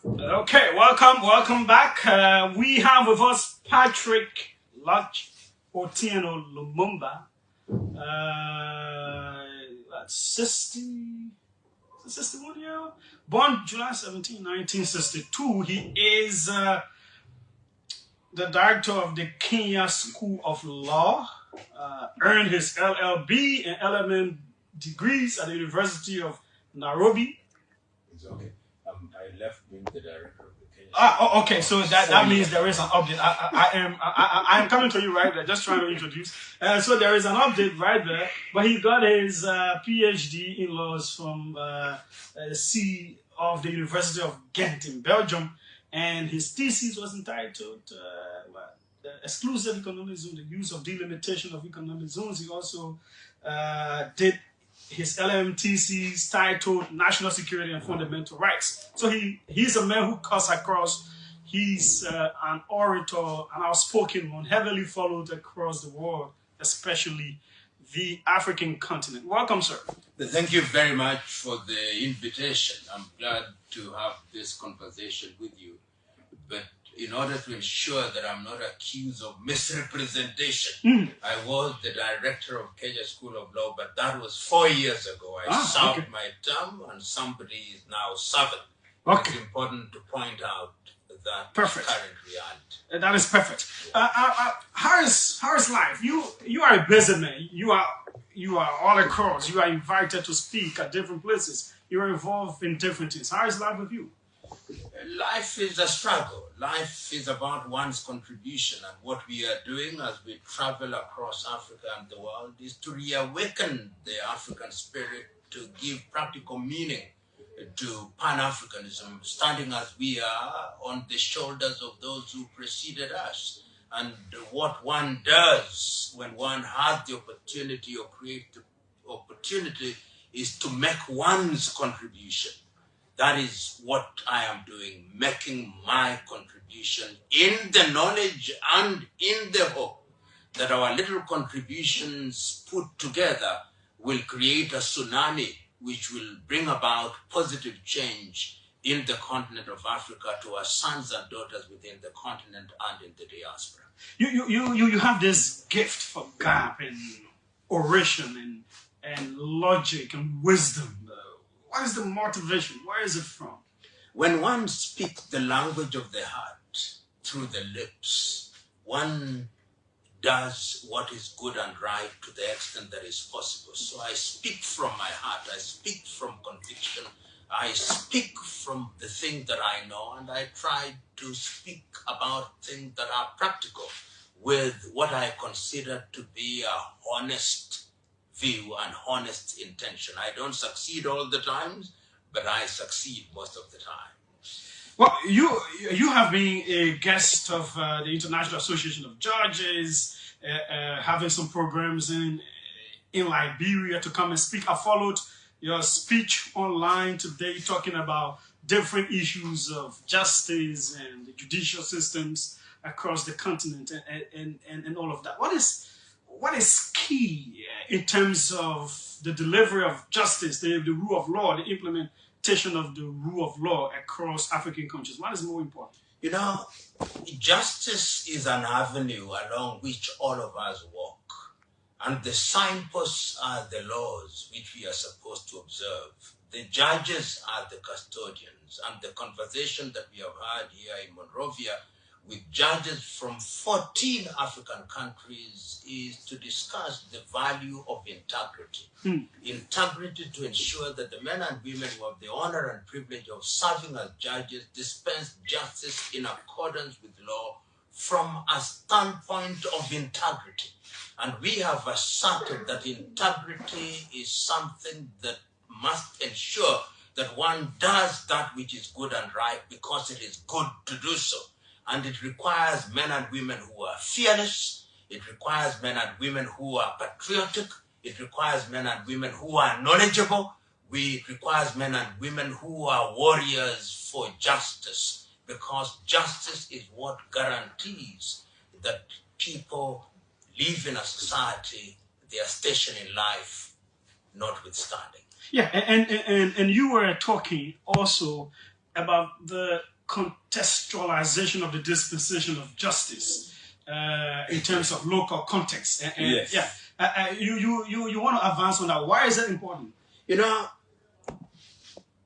Okay, welcome back. We have with us Patrick Lodge Otieno Lumumba. That's 61 year old. Born July 17, 1962. He is the director of the Kenya School of Law. Earned his LLB and LLM degrees at the University of Nairobi. It's okay. I left being the director of the Kenya. Okay. So that means there is an update. I am coming to you right there. Just trying to introduce. So there is an update right there. But he got his PhD in laws from C of the University of Ghent in Belgium, and his thesis was entitled "The Exclusive Economic Zone: The Use of Delimitation of Economic Zones." He also did his LLM thesis titled National Security and Fundamental Rights. So he's a man who cuts across. He's an orator, an outspoken one, heavily followed across the world, especially the African continent. Welcome, sir. Thank you very much for the invitation. I'm glad to have this conversation with you. But in order to ensure that I'm not accused of misrepresentation, I was the director of Kenya School of Law, but that was 4 years ago. I served my term, and somebody is now serving. It's important to point out that current reality. That is perfect. How is life? You are a busy man. You are all across. You are invited to speak at different places. You are involved in different things. How is life with you? Life is a struggle. Life is about one's contribution, and what we are doing as we travel across Africa and the world is to reawaken the African spirit, to give practical meaning to Pan-Africanism, standing as we are on the shoulders of those who preceded us. And what one does when one has the opportunity or create the opportunity is to make one's contribution. That is what I am doing, making my contribution in the knowledge and in the hope that our little contributions put together will create a tsunami which will bring about positive change in the continent of Africa to our sons and daughters within the continent and in the diaspora. You have this gift for gap and oration and logic and wisdom. What is the motivation? Where is it from? When one speaks the language of the heart through the lips, one does what is good and right to the extent that is possible. So I speak from my heart. I speak from conviction. I speak from the thing that I know, and I try to speak about things that are practical with what I consider to be a honest view and honest intention. I don't succeed all the times, but I succeed most of the time. Well, you have been a guest of the International Association of Judges, having some programs in Liberia to come and speak. I followed your speech online today talking about different issues of justice and the judicial systems across the continent and all of that. What is key in terms of the delivery of justice, the rule of law, the implementation of the rule of law across African countries? What is more important? You know, justice is an avenue along which all of us walk. And the signposts are the laws which we are supposed to observe. The judges are the custodians. And the conversation that we have had here in Monrovia with judges from 14 African countries is to discuss the value of integrity. Integrity to ensure that the men and women who have the honor and privilege of serving as judges dispense justice in accordance with law from a standpoint of integrity. And we have asserted that integrity is something that must ensure that one does that which is good and right because it is good to do so. And it requires men and women who are fearless. It requires men and women who are patriotic. It requires men and women who are knowledgeable. It requires men and women who are warriors for justice, because justice is what guarantees that people live in a society, their station in life notwithstanding. Yeah, and you were talking also about the contextualization of the dispensation of justice in terms of local context. And yes. Yeah, you want to advance on that. Why is that important? You know,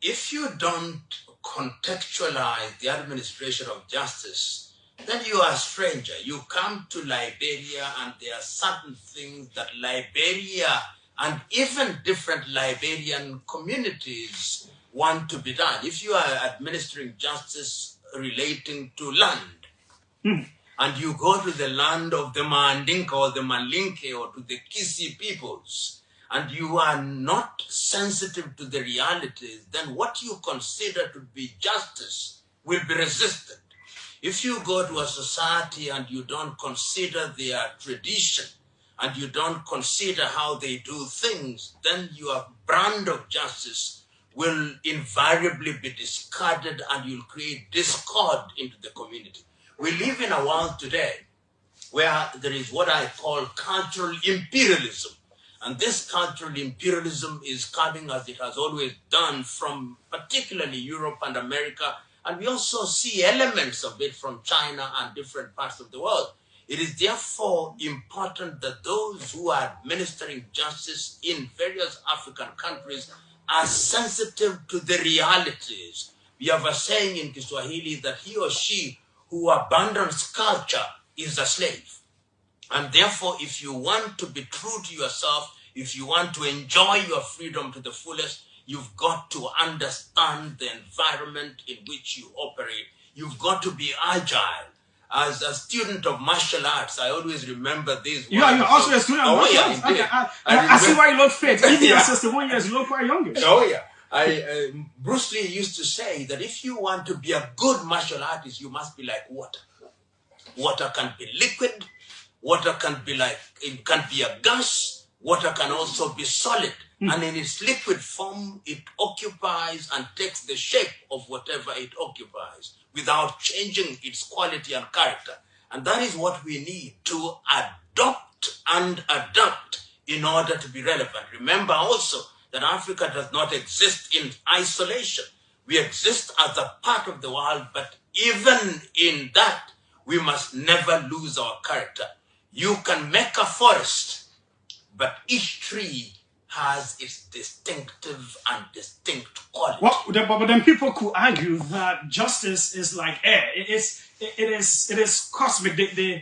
if you don't contextualize the administration of justice, then you are a stranger. You come to Liberia and there are certain things that Liberia and even different Liberian communities want to be done. If you are administering justice relating to land, and you go to the land of the Mandinka or the Malinke or to the Kisi peoples, and you are not sensitive to the realities, then what you consider to be justice will be resisted. If you go to a society and you don't consider their tradition, and you don't consider how they do things, then your brand of justice will invariably be discarded and you'll create discord into the community. We live in a world today where there is what I call cultural imperialism. And this cultural imperialism is coming, as it has always done, from particularly Europe and America. And we also see elements of it from China and different parts of the world. It is therefore important that those who are administering justice in various African countries are sensitive to the realities. We have a saying in Kiswahili that he or she who abandons culture is a slave. And therefore, if you want to be true to yourself, if you want to enjoy your freedom to the fullest, you've got to understand the environment in which you operate. You've got to be agile. As a student of martial arts, I always remember this. You're also a student of martial arts. Okay. I see why you look fit. Even at 61 years, you look quite younger. Oh, yeah. Bruce Lee used to say that if you want to be a good martial artist, you must be like water. Water can be liquid. Water can be it can be a gas. Water can also be solid. And in its liquid form, it occupies and takes the shape of whatever it occupies without changing its quality and character. And that is what we need to adopt and adapt in order to be relevant. Remember also that Africa does not exist in isolation. We exist as a part of the world, but even in that, we must never lose our character. You can make a forest, but each tree has its distinctive and distinct quality. Well, but then people could argue that justice is like air. It is cosmic. The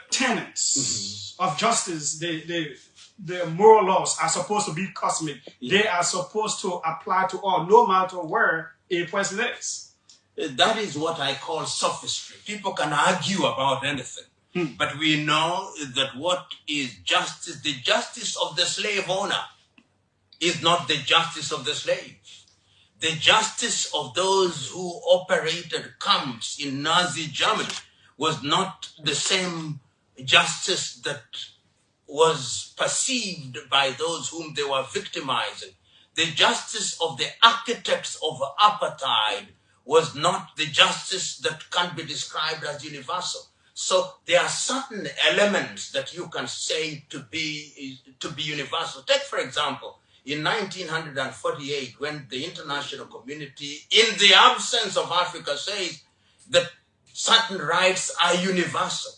tenets of justice, the moral laws are supposed to be cosmic. Yeah. They are supposed to apply to all, no matter where a person is. That is what I call sophistry. People can argue about anything. But we know that what is justice, the justice of the slave owner is not the justice of the slave. The justice of those who operated camps in Nazi Germany was not the same justice that was perceived by those whom they were victimizing. The justice of the architects of apartheid was not the justice that can be described as universal. So there are certain elements that you can say to be universal. Take, for example, in 1948, when the international community, in the absence of Africa, says that certain rights are universal.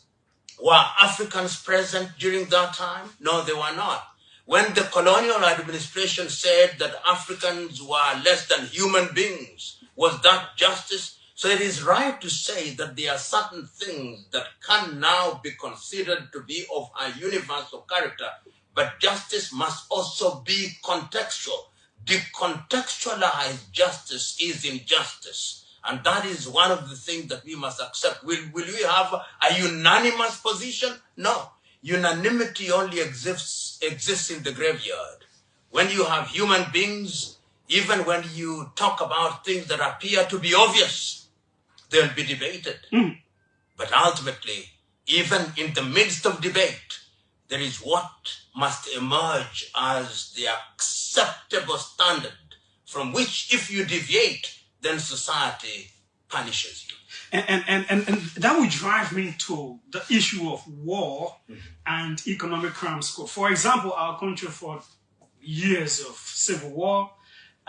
Were Africans present during that time? No, they were not. When the colonial administration said that Africans were less than human beings, was that justice? So it is right to say that there are certain things that can now be considered to be of a universal character, but justice must also be contextual. Decontextualized justice is injustice. And that is one of the things that we must accept. Will we have a unanimous position? No. Unanimity only exists in the graveyard. When you have human beings, even when you talk about things that appear to be obvious, they'll be debated. But ultimately, even in the midst of debate, there is what must emerge as the acceptable standard from which, if you deviate, then society punishes you. And that would drive me to the issue of war and economic crimes. For example, our country fought years of civil war.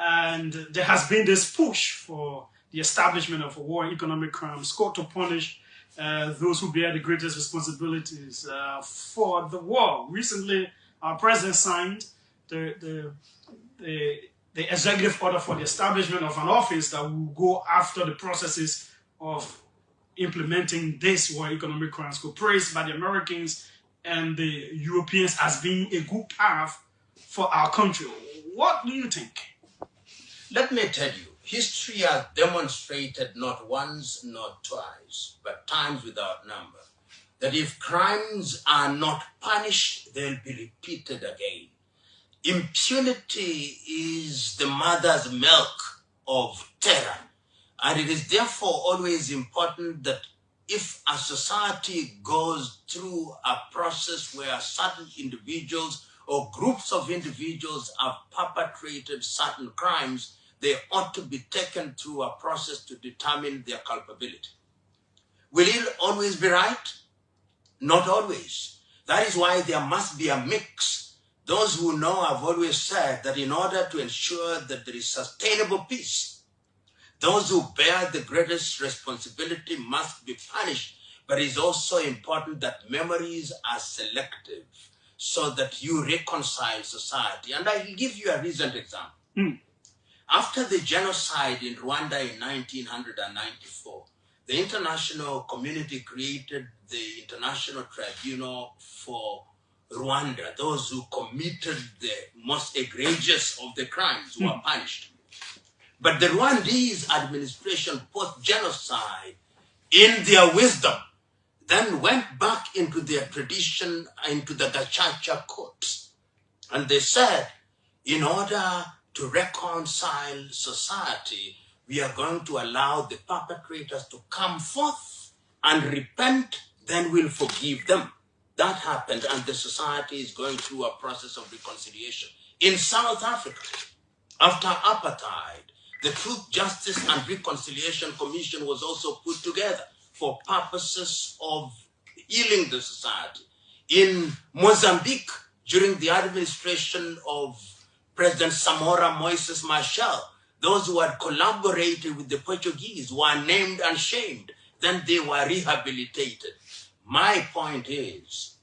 And there has been this push for the establishment of a war on economic crimes, court to punish those who bear the greatest responsibilities for the war. Recently, our president signed the executive order for the establishment of an office that will go after the processes of implementing this war on economic crimes, praised by the Americans and the Europeans as being a good path for our country. What do you think? Let me tell you, history has demonstrated not once, not twice, but times without number, that if crimes are not punished, they'll be repeated again. Impunity is the mother's milk of terror, and it is therefore always important that if a society goes through a process where certain individuals or groups of individuals have perpetrated certain crimes, they ought to be taken through a process to determine their culpability. Will it always be right? Not always. That is why there must be a mix. Those who know have always said that in order to ensure that there is sustainable peace, those who bear the greatest responsibility must be punished. But it is also important that memories are selective so that you reconcile society. And I will give you a recent example. After the genocide in Rwanda in 1994, the international community created the International Tribunal for Rwanda. Those who committed the most egregious of the crimes were punished. But the Rwandese administration post-genocide, in their wisdom, then went back into their tradition, into the Gacaca courts. And they said, in order to reconcile society, we are going to allow the perpetrators to come forth and repent, then we'll forgive them. That happened, and the society is going through a process of reconciliation. In South Africa, after apartheid, the Truth, Justice and Reconciliation Commission was also put together for purposes of healing the society. In Mozambique, during the administration of President Samora Moises Machel, those who had collaborated with the Portuguese were named and shamed. Then they were rehabilitated. My point is,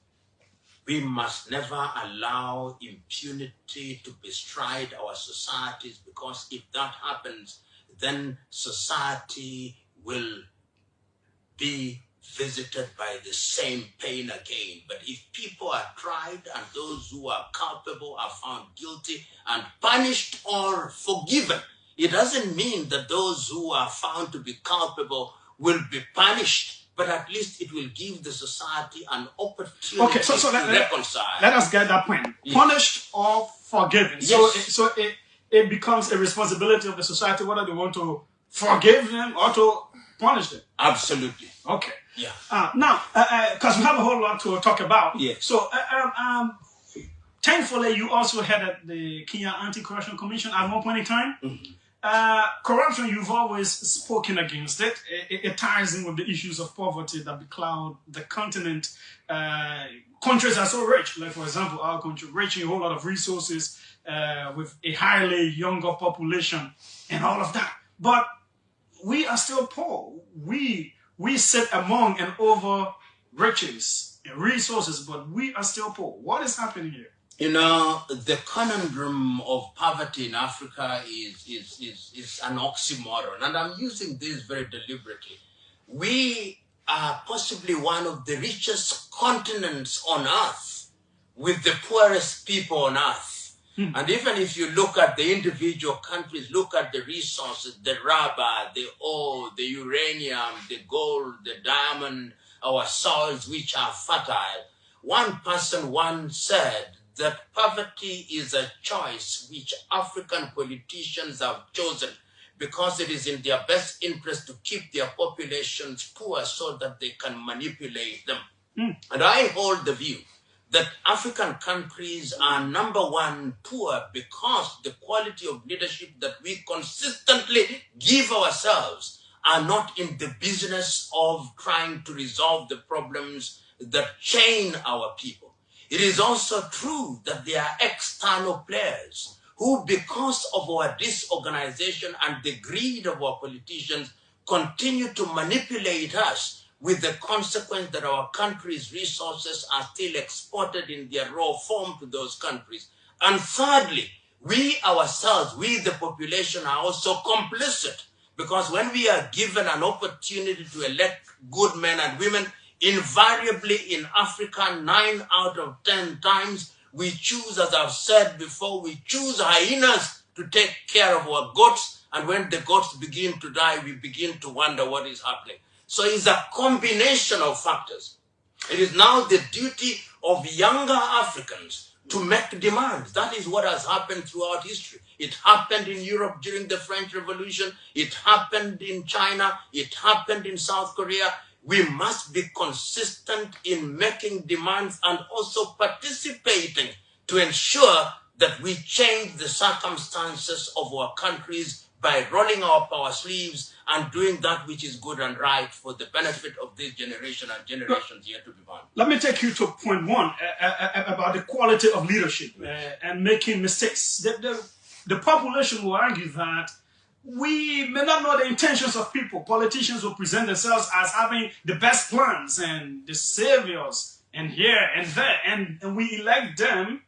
we must never allow impunity to bestride our societies, because if that happens, then society will be visited by the same pain again. But if people are tried and those who are culpable are found guilty and punished or forgiven, it doesn't mean that those who are found to be culpable will be punished, but at least it will give the society an opportunity to reconcile. Let us get that point. Yes. Punished or forgiven. Yes. So it becomes a responsibility of the society whether they want to forgive them or to punish them. Absolutely. Okay. Yeah. Now, because we have a whole lot to talk about. Yes. So, thankfully, you also headed the Kenya Anti-Corruption Commission at one point in time. Mm-hmm. Corruption, you've always spoken against it. It ties in with the issues of poverty that becloud the continent. Countries are so rich, like for example, our country, rich in a whole lot of resources, with a highly younger population and all of that. But we are still poor. We sit among and over riches and resources, but we are still poor. What is happening here? You know, the conundrum of poverty in Africa is an oxymoron, and I'm using this very deliberately. We are possibly one of the richest continents on earth with the poorest people on earth. And even if you look at the individual countries, look at the resources, the rubber, the ore, the uranium, the gold, the diamond, our soils which are fertile. One person once said that poverty is a choice which African politicians have chosen because it is in their best interest to keep their populations poor so that they can manipulate them. And I hold the view that African countries are number one poor because the quality of leadership that we consistently give ourselves are not in the business of trying to resolve the problems that chain our people. It is also true that there are external players who, because of our disorganization and the greed of our politicians, continue to manipulate us, with the consequence that our country's resources are still exported in their raw form to those countries. And thirdly, we ourselves, we the population, are also complicit, because when we are given an opportunity to elect good men and women, invariably in Africa, 9 out of 10 times, we choose, as I've said before, we choose hyenas to take care of our goats, and when the goats begin to die, we begin to wonder what is happening. So it's a combination of factors. It is now the duty of younger Africans to make demands. That is what has happened throughout history. It happened in Europe during the French Revolution. It happened in China. It happened in South Korea. We must be consistent in making demands and also participating to ensure that we change the circumstances of our countries by rolling up our sleeves and doing that which is good and right for the benefit of this generation and generations yet to be born. Let me take you to point one about the quality of leadership and making mistakes. The population will argue that we may not know the intentions of people. Politicians will present themselves as having the best plans and the saviors and here and there, and we elect them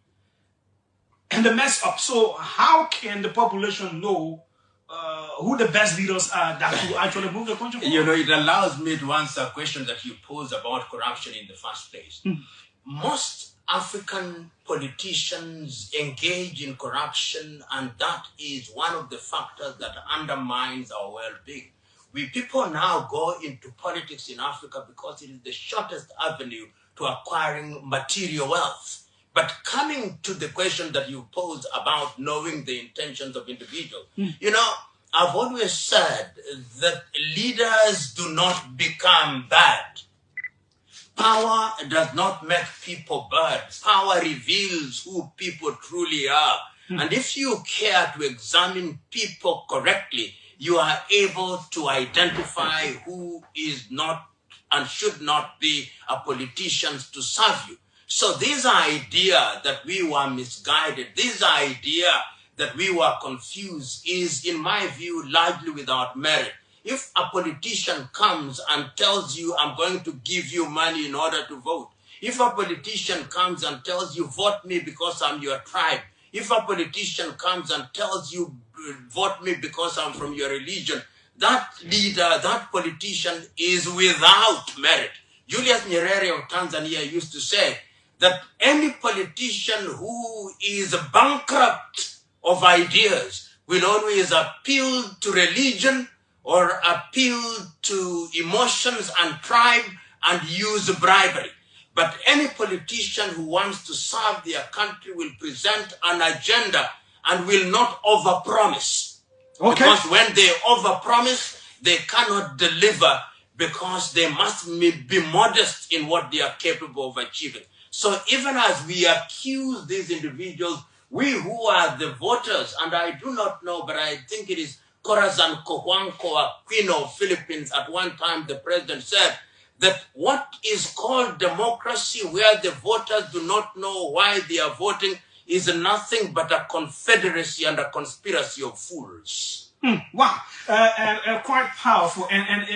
and they mess up. So how can the population know who the best leaders are that will actually move the country forward? You know, it allows me to answer a question that you posed about corruption in the first place. Most African politicians engage in corruption, and that is one of the factors that undermines our well-being. We people now go into politics in Africa because it is the shortest avenue to acquiring material wealth. But coming to the question that you posed about knowing the intentions of individuals, you know, I've always said that leaders do not become bad. Power does not make people bad. Power reveals who people truly are. And if you care to examine people correctly, you are able to identify who is not and should not be a politician to serve you. So this idea that we were misguided, this idea that we were confused is, in my view, largely without merit. If a politician comes and tells you, I'm going to give you money in order to vote, if a politician comes and tells you, vote me because I'm your tribe, if a politician comes and tells you, vote me because I'm from your religion, that leader, that politician is without merit. Julius Nyerere of Tanzania used to say that any politician who is bankrupt of ideas will always appeal to religion or appeal to emotions and tribe and use bribery. But any politician who wants to serve their country will present an agenda and will not overpromise. Okay. Because when they overpromise, they cannot deliver, because they must be modest in what they are capable of achieving. So even as we accuse these individuals, we who are the voters, and I do not know, but I think it is Corazon Cojuangco Aquino of Philippines, at one time the president said that what is called democracy, where the voters do not know why they are voting, is nothing but a confederacy and a conspiracy of fools. Wow, quite powerful, and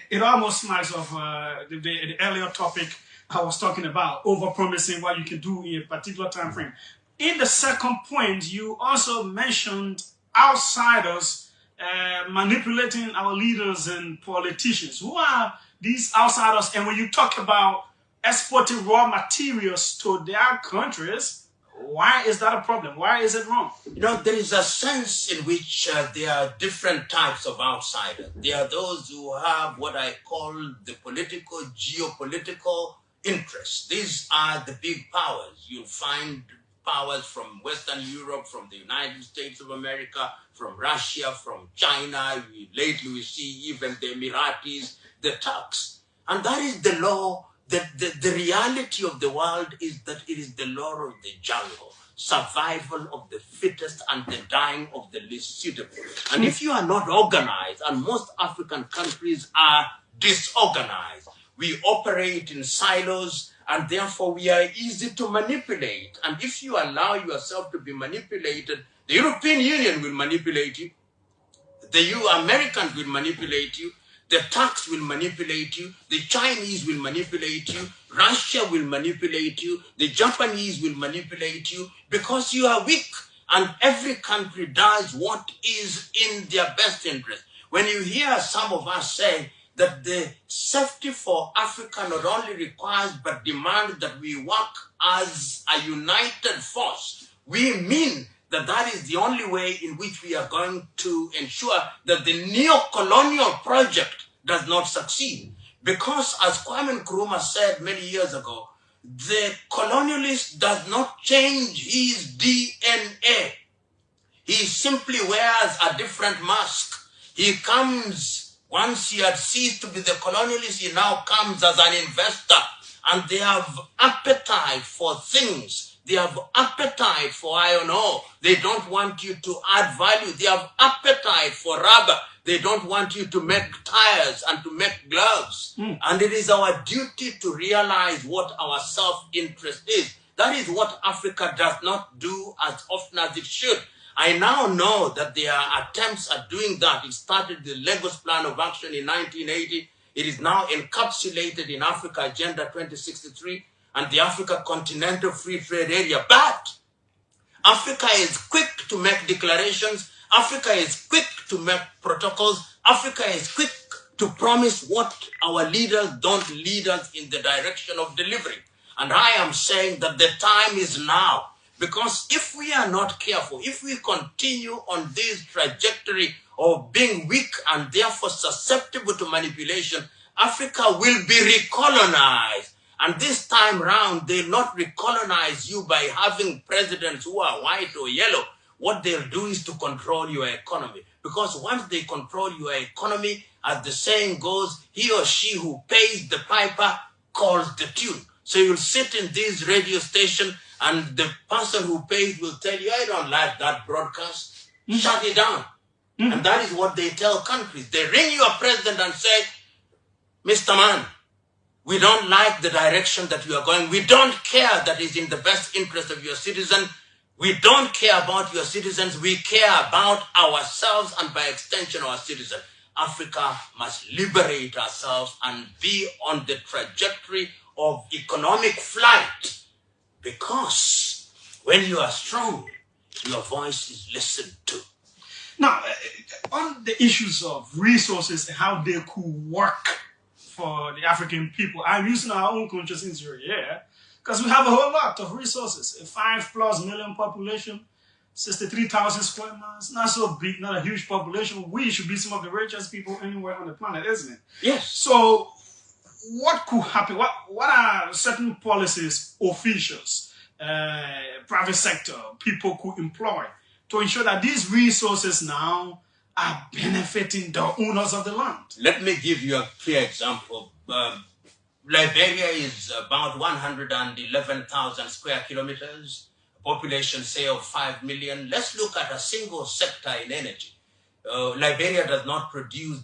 it almost reminds of the earlier topic I was talking about, over-promising what you can do in a particular time frame. In the second point, you also mentioned outsiders manipulating our leaders and politicians. Who are these outsiders? And when you talk about exporting raw materials to their countries, why is that a problem? Why is it wrong? You know, there is a sense in which there are different types of outsiders. There are those who have what I call the political, geopolitical interests. These are the big powers. You'll find powers from Western Europe, from the United States of America, from Russia, from China. Lately we see even the Emiratis, the Turks. And that is the law. The reality of the world is that it is the law of the jungle. Survival of the fittest and the dying of the least suitable. And if you are not organized, and most African countries are disorganized, we operate in silos, and therefore we are easy to manipulate. And if you allow yourself to be manipulated, the European Union will manipulate you, the Americans will manipulate you, the Turks will manipulate you, the Chinese will manipulate you, Russia will manipulate you, the Japanese will manipulate you, because you are weak, and every country does what is in their best interest. When you hear some of us say that the safety for Africa not only requires but demands that we work as a united force, we mean that that is the only way in which we are going to ensure that the neo-colonial project does not succeed. Because as Kwame Nkrumah said many years ago, the colonialist does not change his DNA. He simply wears a different mask. He comes, once he had ceased to be the colonialist, he now comes as an investor. And they have appetite for things. They have appetite for iron ore. They don't want you to add value. They have appetite for rubber. They don't want you to make tires and to make gloves. And it is our duty to realize what our self-interest is. That is what Africa does not do as often as it should. I now know that there are attempts at doing that. It started the Lagos Plan of Action in 1980. It is now encapsulated in Africa Agenda 2063 and the Africa Continental Free Trade Area. But Africa is quick to make declarations. Africa is quick to make protocols. Africa is quick to promise what our leaders don't lead us in the direction of delivering. And I am saying that the time is now. Because if we are not careful, if we continue on this trajectory of being weak and therefore susceptible to manipulation, Africa will be recolonized. And this time round, they'll not recolonize you by having presidents who are white or yellow. What they'll do is to control your economy. Because once they control your economy, as the saying goes, he or she who pays the piper calls the tune. So you'll sit in this radio station and the person who pays will tell you, I don't like that broadcast. Shut it down. And that is what they tell countries. They ring your president and say, Mr. Man, we don't like the direction that you are going. We don't care that is in the best interest of your citizen. We don't care about your citizens. We care about ourselves and by extension our citizens. Africa must liberate ourselves and be on the trajectory of economic flight. Because when you are strong, your voice is listened to. Now, on the issues of resources and how they could work for the African people, I'm using our own countries in Syria, because we have a whole lot of resources. A 5+ million population, 63,000 square miles, not so big, not a huge population. We should be some of the richest people anywhere on the planet, isn't it? Yes. So, what could happen? What are certain policies, officials, private sector, people could employ to ensure that these resources now are benefiting the owners of the land? Let me give you a clear example. Liberia is about 111,000 square kilometers, a population, say, of 5 million. Let's look at a single sector in energy. Liberia does not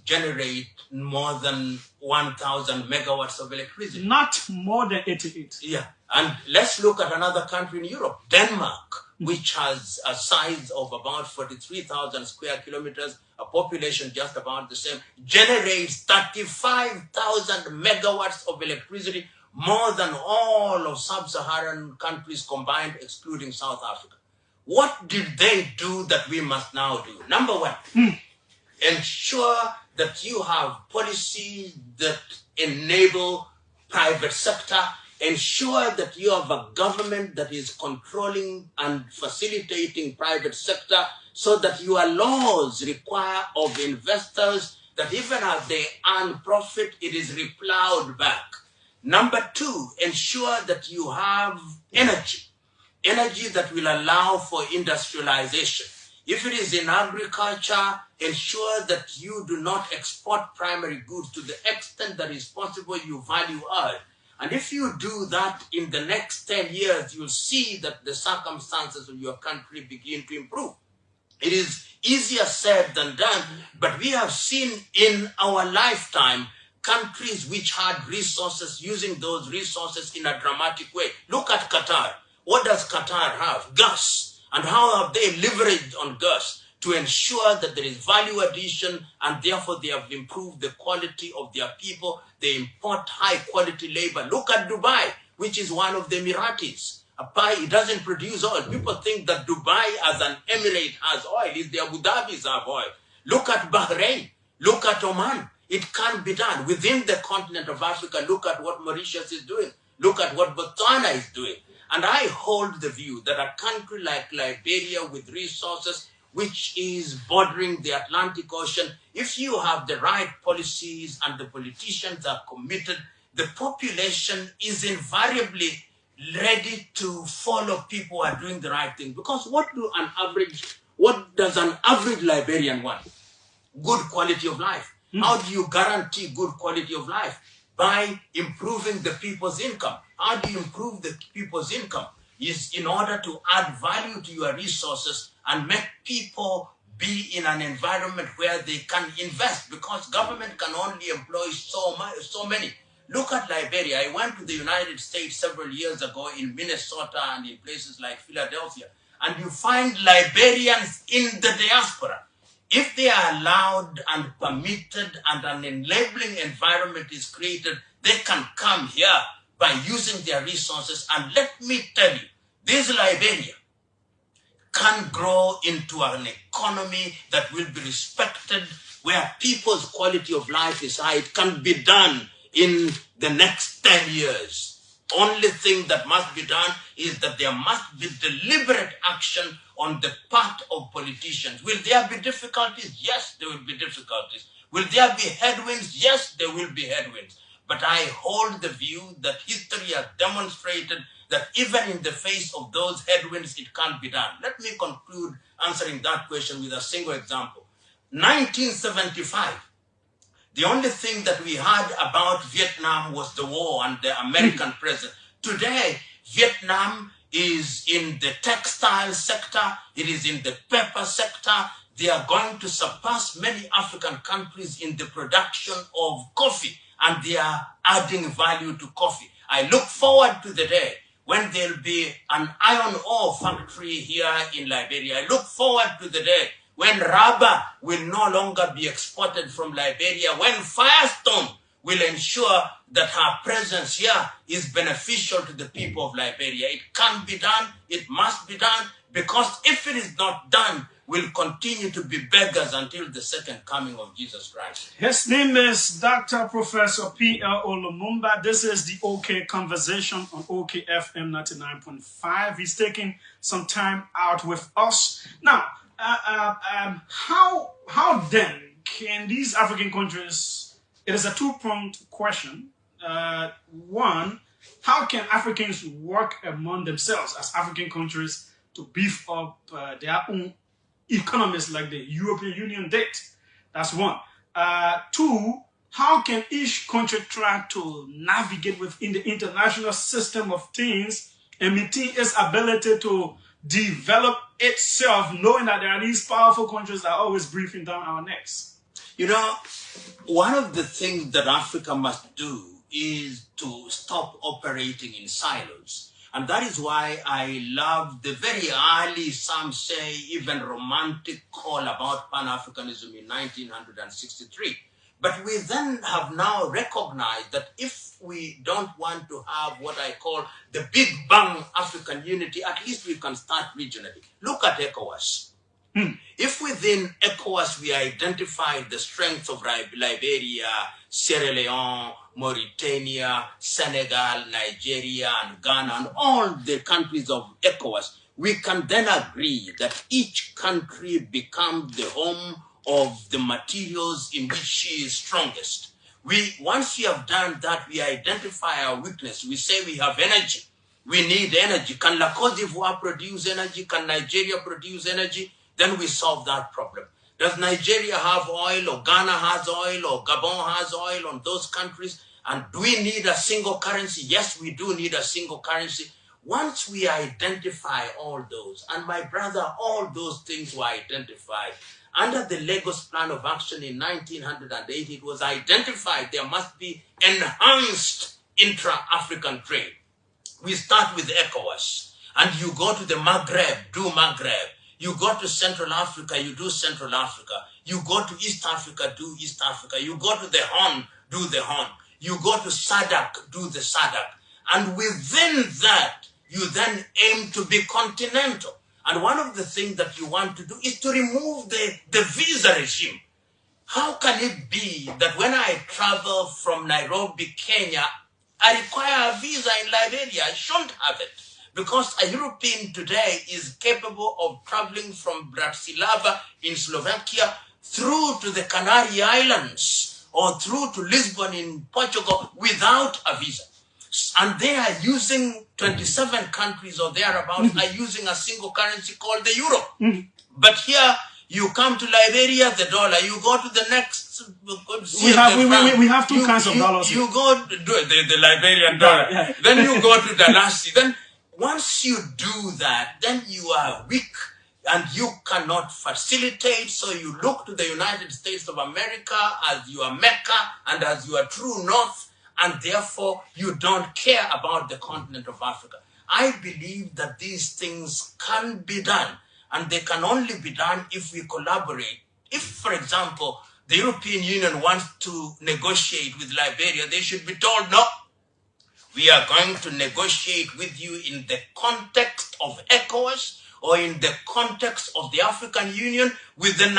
generate more than 1,000 megawatts of electricity. Not more than 88. Yeah. And let's look at another country in Europe, Denmark, which has a size of about 43,000 square kilometers, a population just about the same, generates 35,000 megawatts of electricity, more than all of sub-Saharan countries combined, excluding South Africa. What did they do that we must now do? Number one, ensure that you have policies that enable private sector. Ensure that you have a government that is controlling and facilitating private sector so that your laws require of investors that even as they earn profit, it is replowed back. Number two, ensure that you have energy that will allow for industrialization. If it is in agriculture, ensure that you do not export primary goods to the extent that is possible, you value add. And if you do that in the next 10 years, you'll see that the circumstances of your country begin to improve. It is easier said than done, but we have seen in our lifetime countries which had resources, using those resources in a dramatic way. Look at Qatar. What does Qatar have? Gas. And how have they leveraged on gas to ensure that there is value addition, and therefore they have improved the quality of their people. They import high quality labor. Look at Dubai, which is one of the Emiratis. It doesn't produce oil. People think that Dubai as an emirate has oil. It's the Abu Dhabis have oil. Look at Bahrain. Look at Oman. It can be done within the continent of Africa. Look at what Mauritius is doing. Look at what Botswana is doing. And I hold the view that a country like Liberia, with resources which is bordering the Atlantic Ocean, if you have the right policies and the politicians are committed, the population is invariably ready to follow people who are doing the right thing. Because what does an average Liberian want? Good quality of life. How do you guarantee good quality of life? By improving the people's income. How do you improve the people's income? Is in order to add value to your resources and make people be in an environment where they can invest, because government can only employ so many. Look at Liberia. I went to the United States several years ago in Minnesota and in places like Philadelphia, and you find Liberians in the diaspora. If they are allowed and permitted and an enabling environment is created, they can come here by using their resources. And let me tell you, this Liberia can grow into an economy that will be respected, where people's quality of life is high. It can be done in the next 10 years. Only thing that must be done is that there must be deliberate action on the part of politicians. Will there be difficulties? Yes, there will be difficulties. Will there be headwinds? Yes, there will be headwinds. But I hold the view that history has demonstrated that even in the face of those headwinds, it can be done. Let me conclude answering that question with a single example. 1975, the only thing that we heard about Vietnam was the war and the American presence. Today, Vietnam is in the textile sector. It is in the paper sector. They are going to surpass many African countries in the production of coffee, and they are adding value to coffee. I look forward to the day when there'll be an iron ore factory here in Liberia. I look forward to the day when rubber will no longer be exported from Liberia, when Firestone will ensure that her presence here is beneficial to the people of Liberia. It can be done, it must be done, because if it is not done, we'll continue to be beggars until the second coming of Jesus Christ. His name is Dr. Professor PLO Lumumba. This is the OK Conversation on OKFM 99.5. He's taking some time out with us. Now, how then can these African countries, it is a two-pronged question. One, how can Africans work among themselves as African countries to beef up their own economies like the European Union did? That's one. Two, how can each country try to navigate within the international system of things and maintain its ability to develop itself, knowing that there are these powerful countries that are always breathing down our necks? You know, one of the things that Africa must do is to stop operating in silos. And that is why I love the very early, some say even romantic call about Pan-Africanism in 1963. But we then have now recognized that if we don't want to have what I call the Big Bang African unity, at least we can start regionally. Look at ECOWAS. If within ECOWAS we identify the strengths of Liberia, Sierra Leone, Mauritania, Senegal, Nigeria, and Ghana, and all the countries of ECOWAS, we can then agree that each country becomes the home of the materials in which she is strongest. Once we have done that, we identify our weakness. We say we have energy. We need energy. Can La Côte d'Ivoire produce energy? Can Nigeria produce energy? Then we solve that problem. Does Nigeria have oil, or Ghana has oil, or Gabon has oil on those countries? And do we need a single currency? Yes, we do need a single currency. Once we identify all those, and my brother, all those things were identified, Under the Lagos Plan of Action in 1908, it was identified there must be enhanced intra-African trade. We start with ECOWAS, and you go to the Maghreb, do Maghreb. You go to Central Africa, you do Central Africa. You go to East Africa, do East Africa. You go to the Horn, do the Horn. You go to SADC, do the SADC. And within that, you then aim to be continental. And one of the things that you want to do is to remove the visa regime. How can it be that when I travel from Nairobi, Kenya, I require a visa in Liberia? I shouldn't have it. Because a European today is capable of traveling from Bratislava in Slovakia through to the Canary Islands or through to Lisbon in Portugal without a visa. And they are using 27 countries or thereabouts are using a single currency called the euro. But here you come to Liberia, the dollar. You go to the next. We have two kinds of dollars. You go to the Liberian dollar. Yeah. Then you go to the Lassi. Then once you do that, then you are weak and you cannot facilitate. So you look to the United States of America as your Mecca and as your true north. And therefore, you don't care about the continent of Africa. I believe that these things can be done, and they can only be done if we collaborate. If, for example, the European Union wants to negotiate with Liberia, they should be told, no, we are going to negotiate with you in the context of ECOWAS or in the context of the African Union with the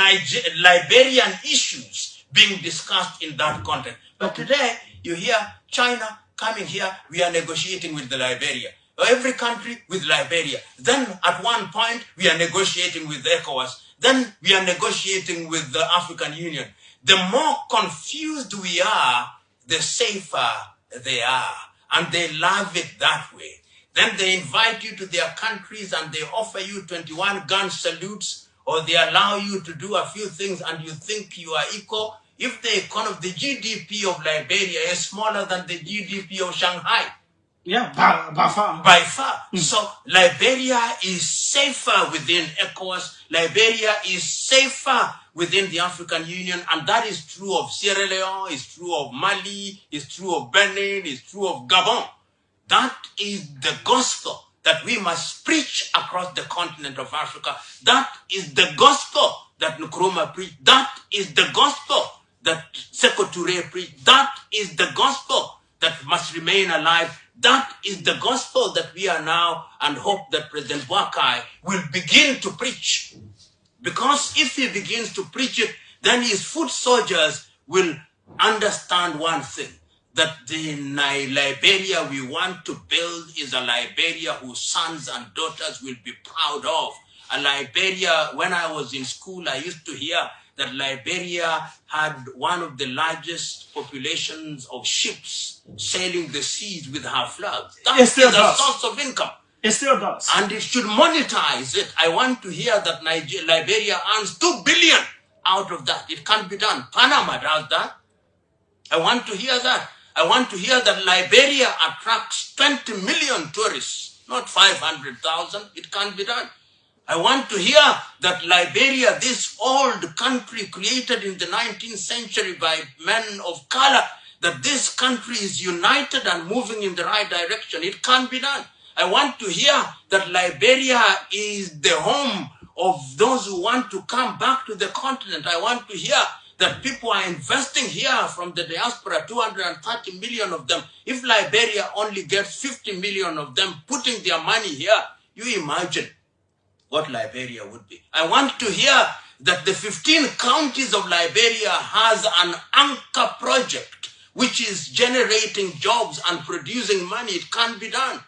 Liberian issues being discussed in that context. But today, you hear China coming here, we are negotiating with the Liberia. Every country with Liberia. Then at one point, we are negotiating with ECOWAS. Then we are negotiating with the African Union. The more confused we are, the safer they are. And they love it that way. Then they invite you to their countries and they offer you 21 gun salutes, or they allow you to do a few things and you think you are equal. If the economy, the GDP of Liberia is smaller than the GDP of Shanghai. Yeah, by far. By far. So Liberia is safer within ECOWAS. Liberia is safer within the African Union. And that is true of Sierra Leone, it's true of Mali, it's true of Benin, it's true of Gabon. That is the gospel that we must preach across the continent of Africa. That is the gospel that Nkrumah preached. That is the gospel that Sekou Touré preached. That is the gospel that must remain alive. That is the gospel that we are now and hope that President Boakai will begin to preach. Because if he begins to preach it, then his foot soldiers will understand one thing, that the Liberia we want to build is a Liberia whose sons and daughters will be proud of. A Liberia, when I was in school, I used to hear that Liberia had one of the largest populations of ships sailing the seas with her flags. That is a source of income. It still does. And it should monetize it. I want to hear that Liberia earns $2 billion out of that. It can't be done. Panama does that. I want to hear that. I want to hear that Liberia attracts 20 million tourists, not 500,000. It can't be done. I want to hear that Liberia, this old country created in the 19th century by men of color, that this country is united and moving in the right direction. It can't be done. I want to hear that Liberia is the home of those who want to come back to the continent. I want to hear that people are investing here from the diaspora, 230 million of them. If Liberia only gets 50 million of them putting their money here, you imagine what Liberia would be. I want to hear that the 15 counties of Liberia has an anchor project which is generating jobs and producing money. It can't be done.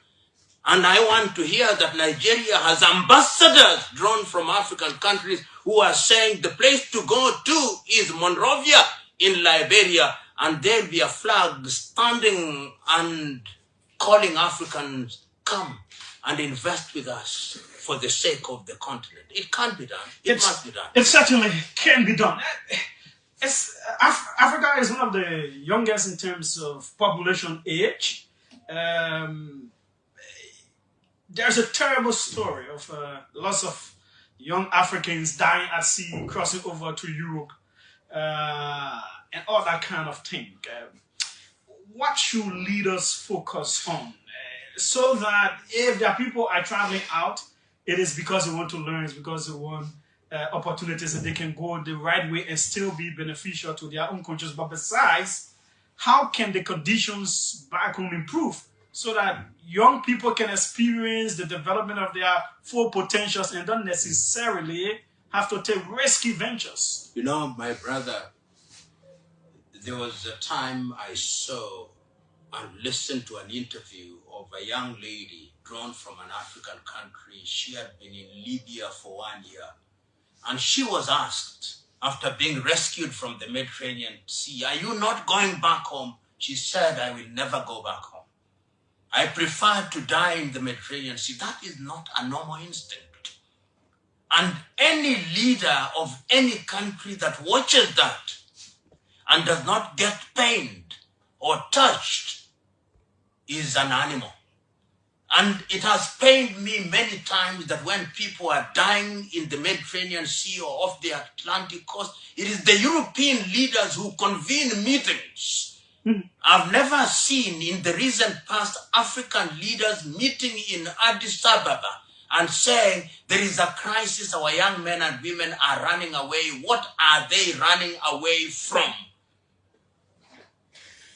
And I want to hear that Nigeria has ambassadors drawn from African countries who are saying the place to go to is Monrovia in Liberia, and there'll be a flag standing and calling Africans, come and invest with us for the sake of the continent. It can't be done. It must be done. It certainly can be done. Africa is one of the youngest in terms of population age. There's a terrible story of loss of young Africans dying at sea, crossing over to Europe, and all that kind of thing. What should leaders focus on? So that if their people are traveling out, it is because they want to learn, it's because they want opportunities that they can go the right way and still be beneficial to their own countries. But besides, how can the conditions back home improve so that young people can experience the development of their full potentials and don't necessarily have to take risky ventures? You know, my brother, there was a time I saw and listened to an interview of a young lady drawn from an African country. She had been in Libya for 1 year. And she was asked, after being rescued from the Mediterranean Sea, "Are you not going back home?" She said, "I will never go back home. I prefer to die in the Mediterranean Sea." That is not a normal instinct. And any leader of any country that watches that and does not get pained or touched is an animal. And it has pained me many times that when people are dying in the Mediterranean Sea or off the Atlantic coast, it is the European leaders who convene meetings. I've never seen in the recent past African leaders meeting in Addis Ababa and saying, "There is a crisis, our young men and women are running away." What are they running away from?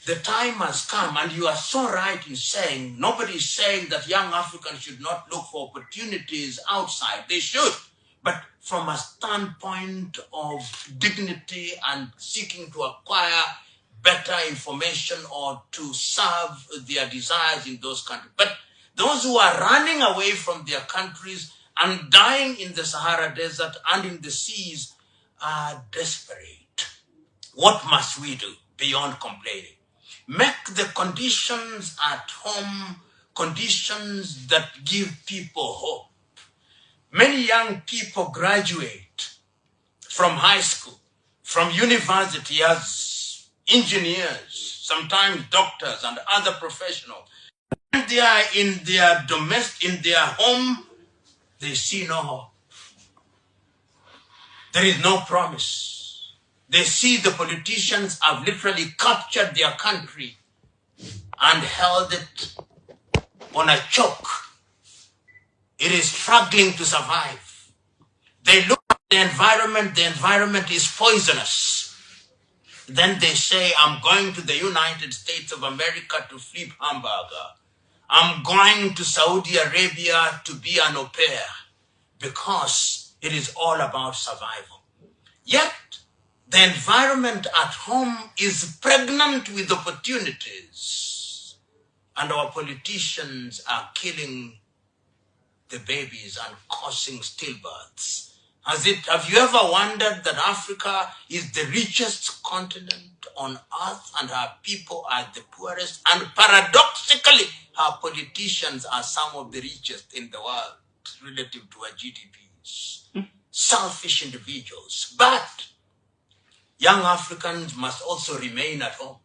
The time has come, and you are so right in saying, nobody is saying that young Africans should not look for opportunities outside. They should. But from a standpoint of dignity and seeking to acquire better information or to serve their desires in those countries. But those who are running away from their countries and dying in the Sahara Desert and in the seas are desperate. What must we do beyond complaining? Make the conditions at home conditions that give people hope. Many young people graduate from high school, from university as engineers, sometimes doctors and other professionals. When they are in their home, they see no hope. There is no promise. They see the politicians have literally captured their country and held it on a choke. It is struggling to survive. They look at the environment is poisonous. Then they say, "I'm going to the United States of America to flip hamburger. I'm going to Saudi Arabia to be an au pair," because it is all about survival. Yet, the environment at home is pregnant with opportunities, and our politicians are killing the babies and causing stillbirths. Have you ever wondered that Africa is the richest continent on earth and our people are the poorest? And paradoxically, our politicians are some of the richest in the world relative to our GDPs. Selfish individuals. But young Africans must also remain at home,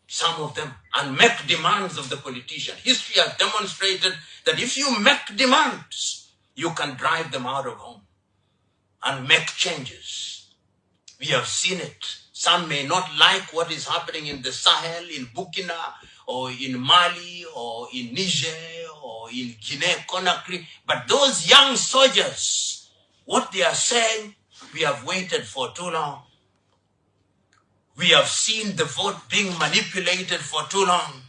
some of them, and make demands of the politician. History has demonstrated that if you make demands, you can drive them out of home and make changes. We have seen it. Some may not like what is happening in the Sahel, in Burkina, or in Mali, or in Niger, or in Guinea-Conakry, but those young soldiers, what they are saying, we have waited for too long. We have seen the vote being manipulated for too long.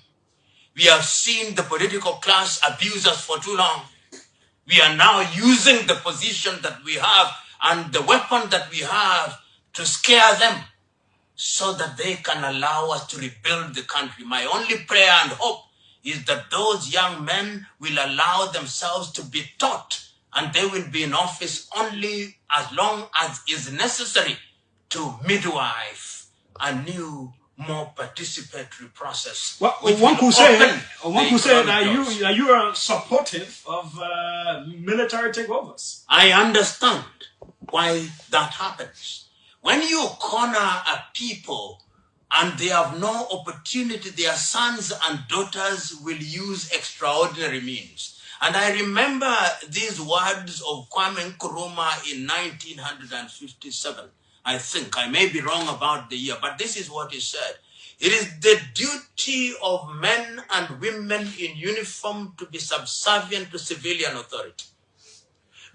We have seen the political class abuse us for too long. We are now using the position that we have and the weapon that we have to scare them so that they can allow us to rebuild the country. My only prayer and hope is that those young men will allow themselves to be taught, and they will be in office only as long as is necessary to midwife a new, more participatory process. Well, one could say that you are supportive of military takeovers. I understand why that happens. When you corner a people and they have no opportunity, their sons and daughters will use extraordinary means. And I remember these words of Kwame Nkrumah in 1957. I think, I may be wrong about the year, but this is what he said. It is the duty of men and women in uniform to be subservient to civilian authority.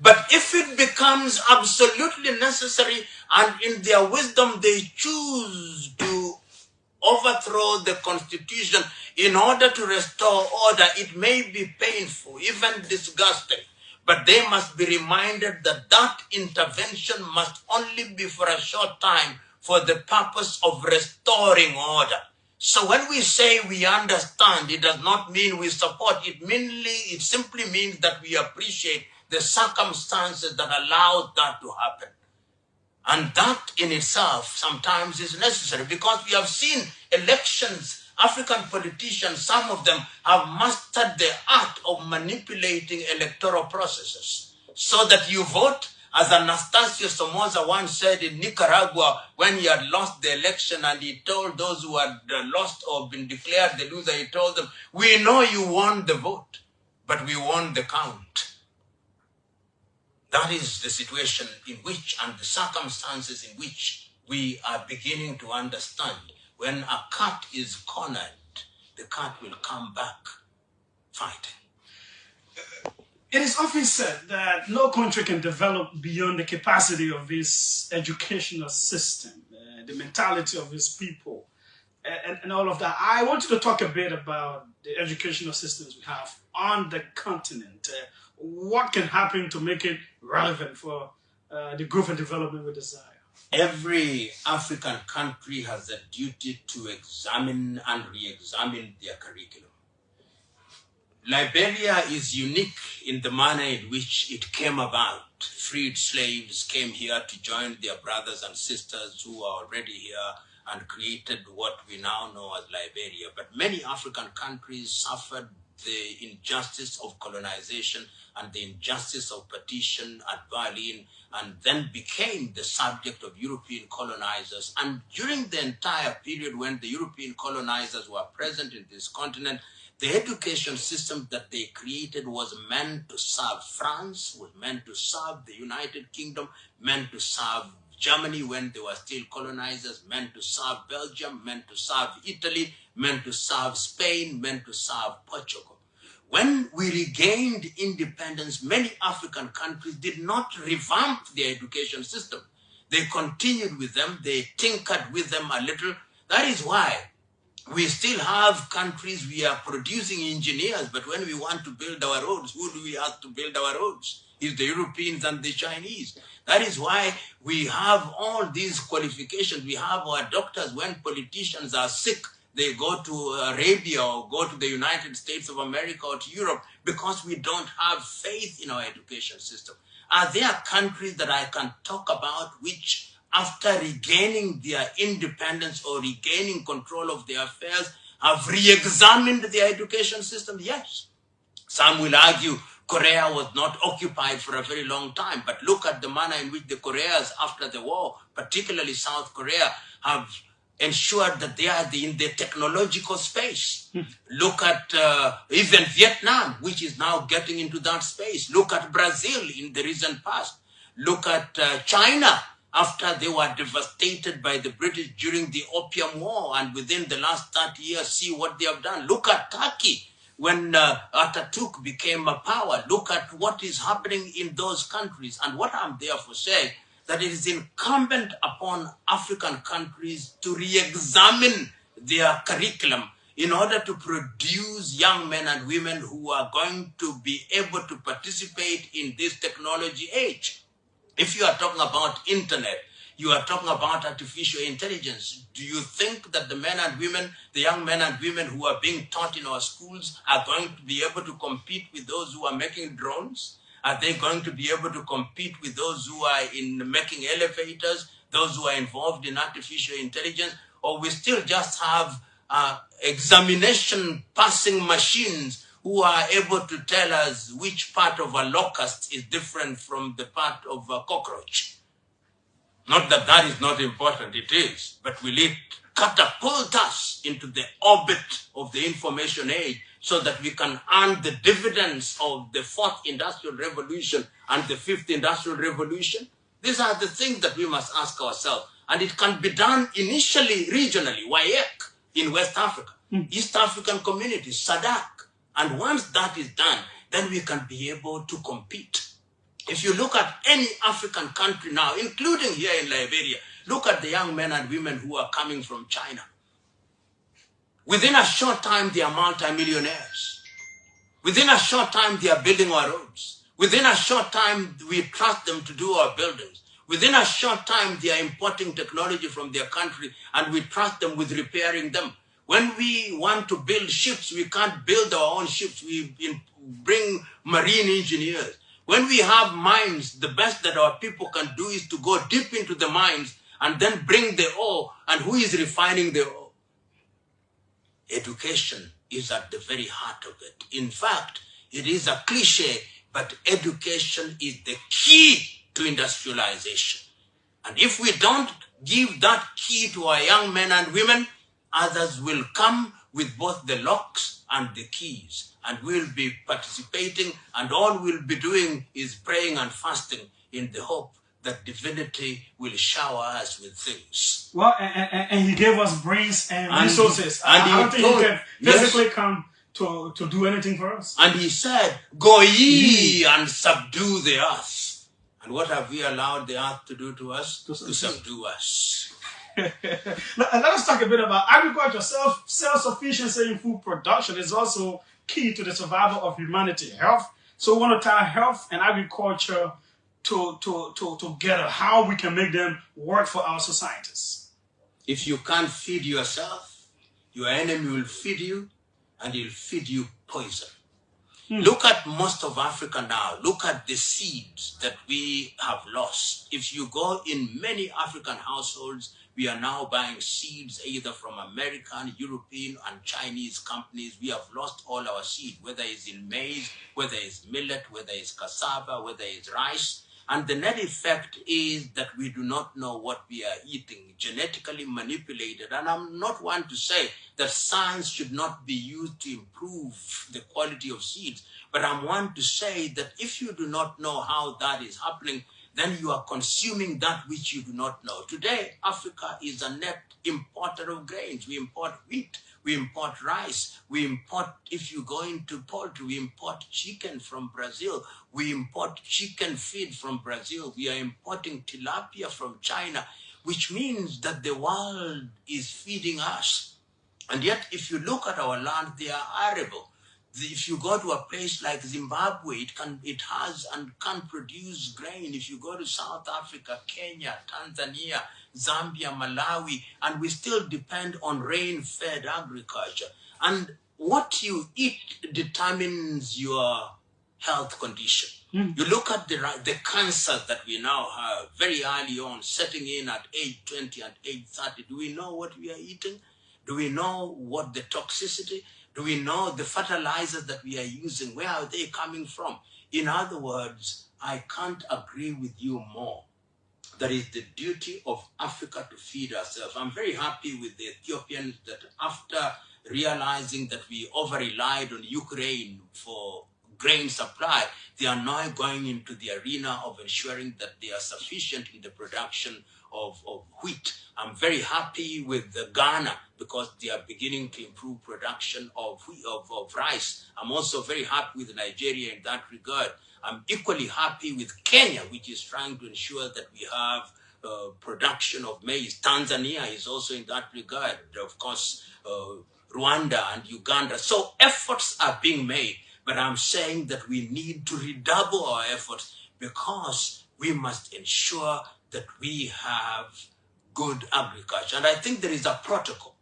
But if it becomes absolutely necessary and in their wisdom they choose to overthrow the constitution in order to restore order, it may be painful, even disgusting. But they must be reminded that that intervention must only be for a short time for the purpose of restoring order. So when we say we understand, it does not mean we support. It simply means that we appreciate the circumstances that allow that to happen. And that in itself sometimes is necessary, because we have seen elections, African politicians, some of them have mastered the art of manipulating electoral processes so that you vote. As Anastasio Somoza once said in Nicaragua, when he had lost the election and he told those who had lost or been declared the loser, he told them, "We know you won the vote, but we won the count." That is the situation in which, and the circumstances in which, we are beginning to understand when a cat is cornered, the cat will come back fighting. It is often said that no country can develop beyond the capacity of its educational system, the mentality of its people, and all of that. I want you to talk a bit about the educational systems we have on the continent. What can happen to make it relevant for the growth and development we desire? Every African country has a duty to examine and re-examine their curriculum. Liberia is unique in the manner in which it came about. Freed slaves came here to join their brothers and sisters who are already here and created what we now know as Liberia. But many African countries suffered the injustice of colonization and the injustice of partition at Berlin, and then became the subject of European colonizers. And during the entire period when the European colonizers were present in this continent, the education system that they created was meant to serve France, was meant to serve the United Kingdom, meant to serve Germany when they were still colonizers, meant to serve Belgium, meant to serve Italy, meant to serve Spain, meant to serve Portugal. When we regained independence, many African countries did not revamp their education system. They continued with them, they tinkered with them a little. That is why we still have countries, we are producing engineers, but when we want to build our roads, who do we ask to build our roads? It's the Europeans and the Chinese. That is why we have all these qualifications. We have our doctors. When politicians are sick, they go to Arabia or go to the United States of America or to Europe, because we don't have faith in our education system. Are there countries that I can talk about which, after regaining their independence or regaining control of their affairs, have re-examined their education system? Yes. Some will argue Korea was not occupied for a very long time, but look at the manner in which the Koreas after the war, particularly South Korea, have ensured that they are in the technological space. Look at even Vietnam, which is now getting into that space. Look at Brazil in the recent past. Look at China, after they were devastated by the British during the Opium War, and within the last 30 years, see what they have done. Look at Turkey, when Atatürk became a power. Look at what is happening in those countries. And what I'm therefore saying, that it is incumbent upon African countries to re-examine their curriculum in order to produce young men and women who are going to be able to participate in this technology age. If you are talking about internet, you are talking about artificial intelligence. Do you think that the men and women, the young men and women who are being taught in our schools are going to be able to compete with those who are making drones? Are they going to be able to compete with those who are in making elevators, those who are involved in artificial intelligence? Or we still just have examination passing machines who are able to tell us which part of a locust is different from the part of a cockroach? Not that that is not important, it is, but will it catapult us into the orbit of the information age so that we can earn the dividends of the 4th Industrial Revolution and the 5th Industrial Revolution? These are the things that we must ask ourselves. And it can be done initially, regionally, WAEC in West Africa, East African communities, SADC. And once that is done, then we can be able to compete. If you look at any African country now, including here in Liberia, look at the young men and women who are coming from China. Within a short time, they are multimillionaires. Within a short time, they are building our roads. Within a short time, we trust them to do our buildings. Within a short time, they are importing technology from their country, and we trust them with repairing them. When we want to build ships, we can't build our own ships. We bring marine engineers. When we have mines, the best that our people can do is to go deep into the mines and then bring the ore. And who is refining the ore? Education is at the very heart of it. In fact, it is a cliche, but education is the key to industrialization. And if we don't give that key to our young men and women, others will come with both the locks and the keys, and we'll be participating, and all we'll be doing is praying and fasting in the hope that divinity will shower us with things. Well, and he gave us brains and resources. I don't think he can physically come to do anything for us. And he said, go ye and subdue the earth. And what have we allowed the earth to do to us? To subdue us. Let us talk a bit about agriculture. Self-sufficiency in food production is also key to the survival of humanity. Health. So we want to tie health and agriculture together, how we can make them work for our societies. If you can't feed yourself, your enemy will feed you, and he'll feed you poison. Look at most of Africa now. Look at the seeds that we have lost. If you go in many African households, we are now buying seeds either from American, European, and Chinese companies. We have lost all our seed, whether it's in maize, whether it's millet, whether it's cassava, whether it's rice. And the net effect is that we do not know what we are eating, genetically manipulated. And I'm not one to say that science should not be used to improve the quality of seeds, but I'm one to say that if you do not know how that is happening, then you are consuming that which you do not know. Today, Africa is a net importer of grains. We import wheat, we import rice, we import, if you go into poultry, we import chicken from Brazil, we import chicken feed from Brazil, we are importing tilapia from China, which means that the world is feeding us. And yet, if you look at our land, they are arable. If you go to a place like Zimbabwe, it has and can produce grain. If you go to South Africa, Kenya, Tanzania, Zambia, Malawi, and we still depend on rain-fed agriculture. And what you eat determines your health condition. You look at the cancer that we now have very early on, setting in at age 20 and age 30. Do we know what we are eating? Do we know what the toxicity? Do we know the fertilizers that we are using? Where are they coming from? In other words, I can't agree with you more. That is the duty of Africa to feed ourselves. I'm very happy with the Ethiopians that after realizing that we over-relied on Ukraine for grain supply, they are now going into the arena of ensuring that they are sufficient in the production of wheat. I'm very happy with Ghana because they are beginning to improve production of rice. I'm also very happy with Nigeria in that regard. I'm equally happy with Kenya, which is trying to ensure that we have production of maize. Tanzania is also in that regard. Of course, Rwanda and Uganda. So efforts are being made, but I'm saying that we need to redouble our efforts because we must ensure that we have good agriculture. And I think there is a protocol.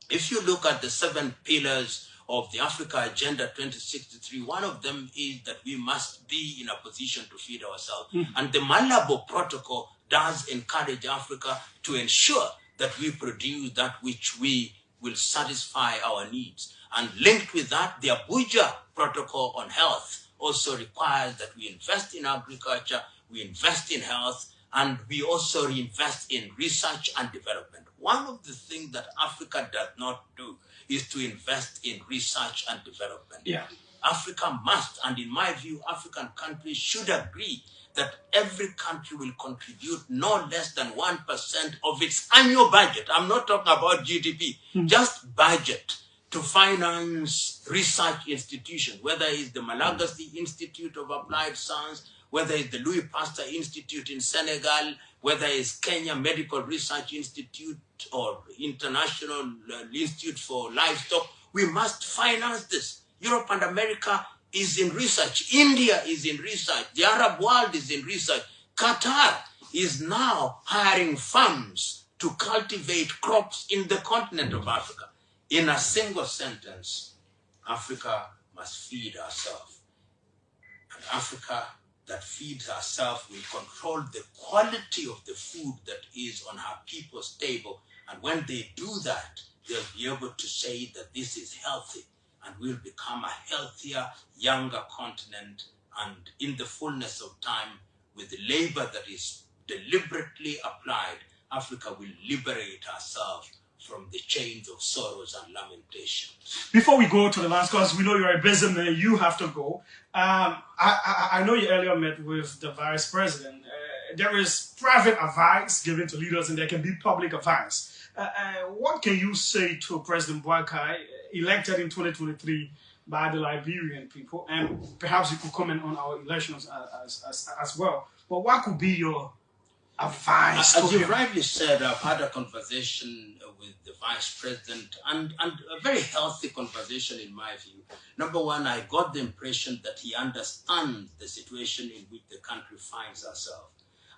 If you look at the 7 pillars of the Africa Agenda 2063, one of them is that we must be in a position to feed ourselves. And the Malabo Protocol does encourage Africa to ensure that we produce that which we will satisfy our needs. And linked with that, the Abuja Protocol on Health also requires that we invest in agriculture, we invest in health, and we also invest in research and development. One of the things that Africa does not do is to invest in research and development. Yeah. Africa must, and in my view, African countries should agree that every country will contribute no less than 1% of its annual budget. I'm not talking about GDP, just budget, to finance research institutions, whether it's the Malagasy Institute of Applied Science, whether it's the Louis Pasteur Institute in Senegal, whether it's Kenya Medical Research Institute or International Institute for Livestock. We must finance this. Europe and America is in research. India is in research. The Arab world is in research. Qatar is now hiring farms to cultivate crops in the continent of Africa. In a single sentence, Africa must feed herself. And Africa that feeds herself will control the quality of the food that is on her people's table. And when they do that, they'll be able to say that this is healthy, and we'll become a healthier, younger continent. And in the fullness of time, with the labor that is deliberately applied, Africa will liberate herself from the chains of sorrows and lamentations. Before we go to the last, because we know you're a busy man, you have to go. I know you earlier met with the vice president. There is private advice given to leaders, and there can be public advice. What can you say to President Boakai, elected in 2023 by the Liberian people? And perhaps you could comment on our elections as well. But what could be your advice? As you rightly said, I've had a conversation with the vice president, and a very healthy conversation in my view. Number one, I got the impression that he understands the situation in which the country finds herself.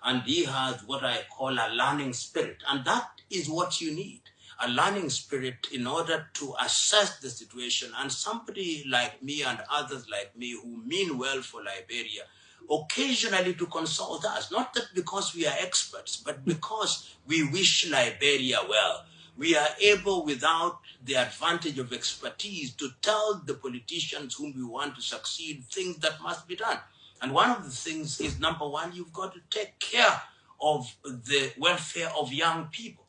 And he has what I call a learning spirit. And that is what you need, a learning spirit in order to assess the situation. And somebody like me and others like me who mean well for Liberia, occasionally to consult us, not that because we are experts, but because we wish Liberia well. We are able, without the advantage of expertise, to tell the politicians whom we want to succeed things that must be done. And one of the things is, number one, you've got to take care of the welfare of young people.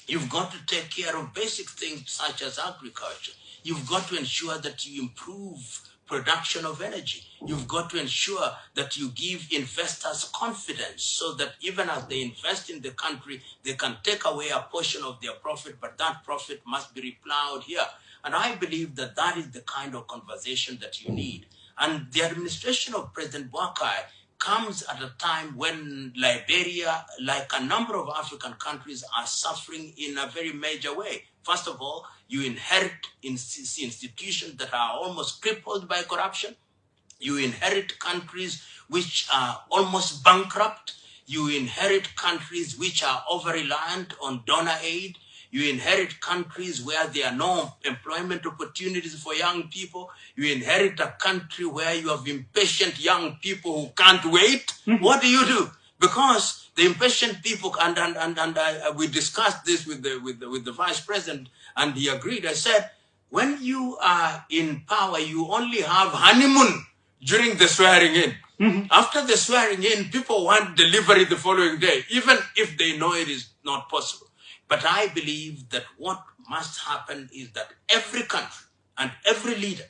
You've got to take care of basic things such as agriculture. You've got to ensure that you improve production of energy. You've got to ensure that you give investors confidence so that even as they invest in the country, they can take away a portion of their profit, but that profit must be replowed here. And I believe that that is the kind of conversation that you need. And the administration of President Boakai comes at a time when Liberia, like a number of African countries, are suffering in a very major way. First of all, you inherit institutions that are almost crippled by corruption. You inherit countries which are almost bankrupt. You inherit countries which are over-reliant on donor aid. You inherit countries where there are no employment opportunities for young people. You inherit a country where you have impatient young people who can't wait. What do? Because the impatient people, we discussed this with the vice president, and he agreed. I said, when you are in power, you only have honeymoon during the swearing in. After the swearing in, people want delivery the following day, even if they know it is not possible. But I believe that what must happen is that every country and every leader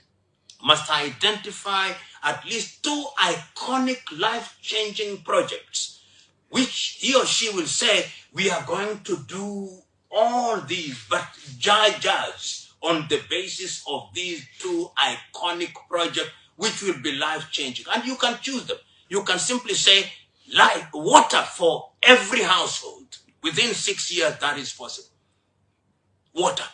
must identify at least 2 iconic life-changing projects, which he or she will say, we are going to do all these, but judge on the basis of these 2 iconic projects, which will be life-changing. And you can choose them. You can simply say, like water for every household. Within 6 years, that is possible. Water.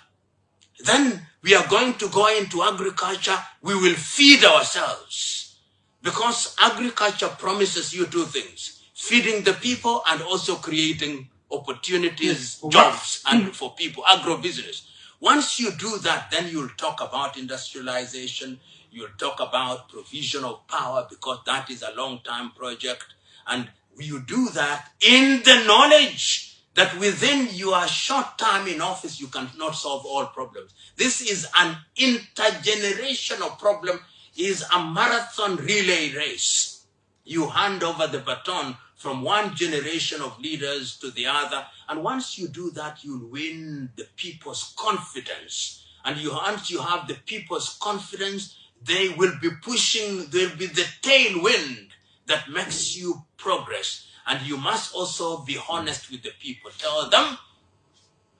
Then we are going to go into agriculture. We will feed ourselves. Because agriculture promises you 2 things. Feeding the people and also creating opportunities, jobs, and for people, agro-business. Once you do that, then you'll talk about industrialization. You'll talk about provision of power, because that is a long-time project. And you do that in the knowledge that within your short time in office, you cannot solve all problems. This is an intergenerational problem, is a marathon relay race. You hand over the baton from one generation of leaders to the other. And once you do that, you'll win the people's confidence. And once you have the people's confidence, they will be pushing, there'll be the tailwind that makes you progress. And you must also be honest with the people. Tell them,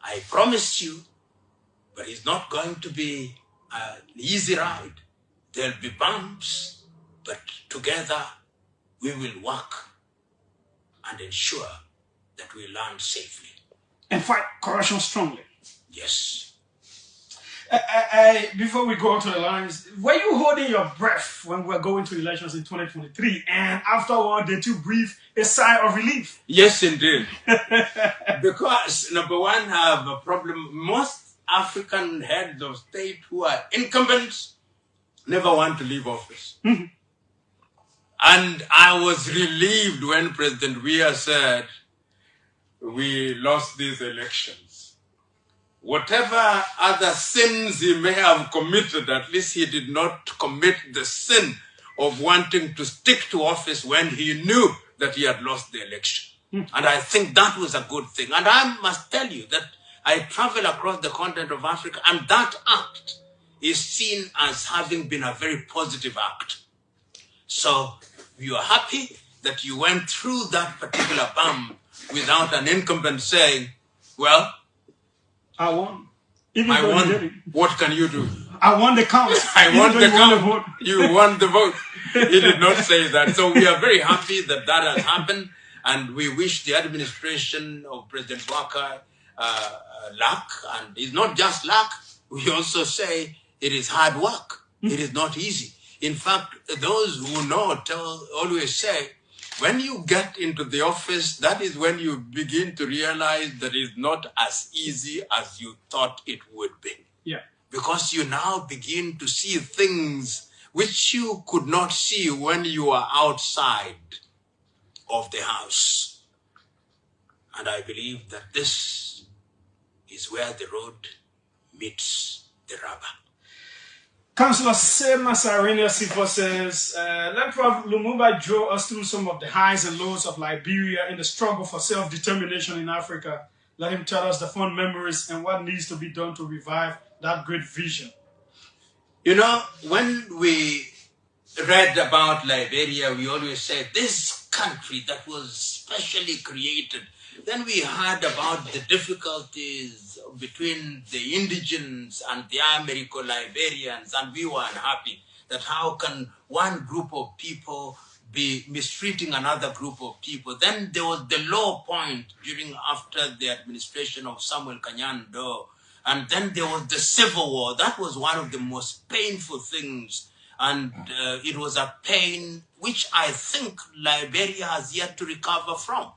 I promise you, but it's not going to be an easy ride. There'll be bumps, but together we will work and ensure that we land safely. And fight corruption strongly. Yes. Before we go to the lines, were you holding your breath when we were going to elections in 2023? And afterward, did you breathe a sigh of relief? Yes, indeed. Because, number one, I have a problem. Most African heads of state who are incumbents never want to leave office. Mm-hmm. And I was relieved when President Weah said, we lost these elections. Whatever other sins he may have committed, at least he did not commit the sin of wanting to stick to office when he knew that he had lost the election. Mm-hmm. And I think that was a good thing. And I must tell you that I travel across the continent of Africa, and that act is seen as having been a very positive act. So we are happy that you went through that particular bump without an incumbent saying, well, I won. I won. What can you do? I won the count. I won the count. You won the vote. He did not say that. So we are very happy that that has happened. And we wish the administration of President Bouakai luck. And it's not just luck. We also say it is hard work. It is not easy. In fact, those who know always say, when you get into the office, that is when you begin to realize that it's not as easy as you thought it would be. Yeah. Because you now begin to see things which you could not see when you were outside of the house. And I believe that this is where the road meets the rubber. Councillor Sema Sarenia Sifo says, let Prof. Lumumba draw us through some of the highs and lows of Liberia in the struggle for self-determination in Africa. Let him tell us the fond memories and what needs to be done to revive that great vision. You know, when we read about Liberia, we always said, this country that was specially created. Then we heard about the difficulties between the indigenes and the Americo-Liberians, and we were unhappy that how can one group of people be mistreating another group of people. Then there was the low point after the administration of Samuel Kanyando, and then there was the civil war. That was one of the most painful things, and it was a pain which I think Liberia has yet to recover from.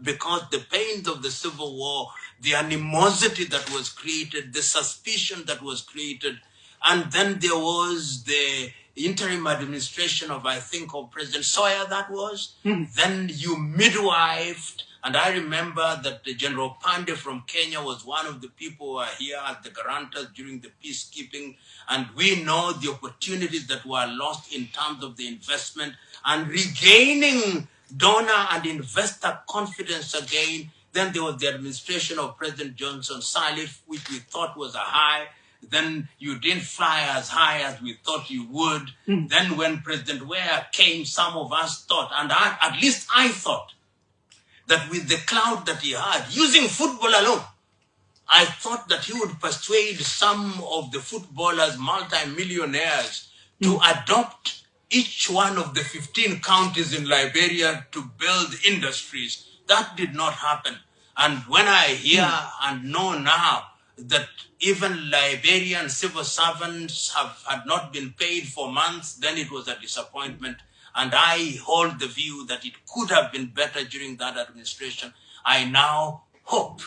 Because the pains of the civil war, the animosity that was created, the suspicion that was created, and then there was the interim administration of, I think, of President Sawyer, that was. Then you midwifed, and I remember that the General Pandey from Kenya was one of the people who were here as the guarantors during the peacekeeping, and we know the opportunities that were lost in terms of the investment and regaining donor and investor confidence again. Then there was the administration of President Johnson Sirleaf, which we thought was a high. Then you didn't fly as high as we thought you would. Then when President Weah came, some of us thought, and at least I thought, that with the clout that he had, using football alone, I thought that he would persuade some of the footballers, multi-millionaires, to adopt each one of the 15 counties in Liberia to build industries. That did not happen. And when I hear and know now that even Liberian civil servants had not been paid for months, then it was a disappointment. And I hold the view that it could have been better during that administration. I now hope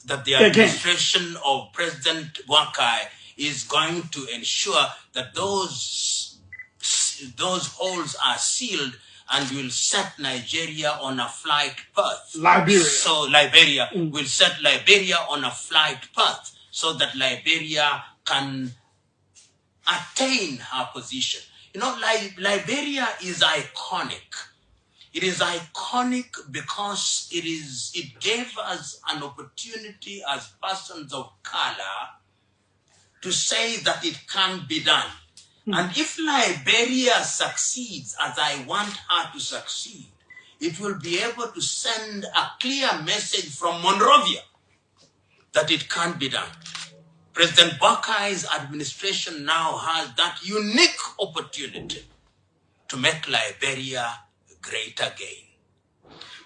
that the administration of President Bouakai is going to ensure that those holes are sealed and will set Nigeria on a flight path. Liberia will set Liberia on a flight path so that Liberia can attain her position. You know, Liberia is iconic. It is iconic because it gave us an opportunity as persons of color to say that it can be done. And if Liberia succeeds, as I want her to succeed, it will be able to send a clear message from Monrovia that it can be done. President Bakai's administration now has that unique opportunity to make Liberia great again.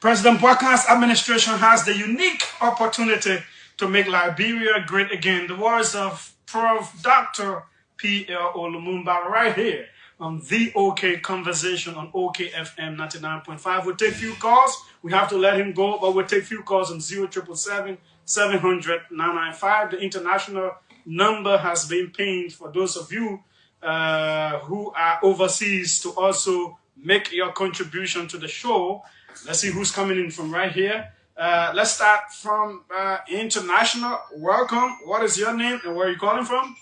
President Bakai's administration has the unique opportunity to make Liberia great again. The words of Prof. Dr. PLO Lumumba right here on the OK Conversation on OKFM 99.5. We'll take few calls. We have to let him go, but we'll take few calls on 0777 700 995. The international number has been pinned for those of you who are overseas to also make your contribution to the show. Let's see who's coming in from right here. Let's start from international. Welcome. What is your name and where are you calling from?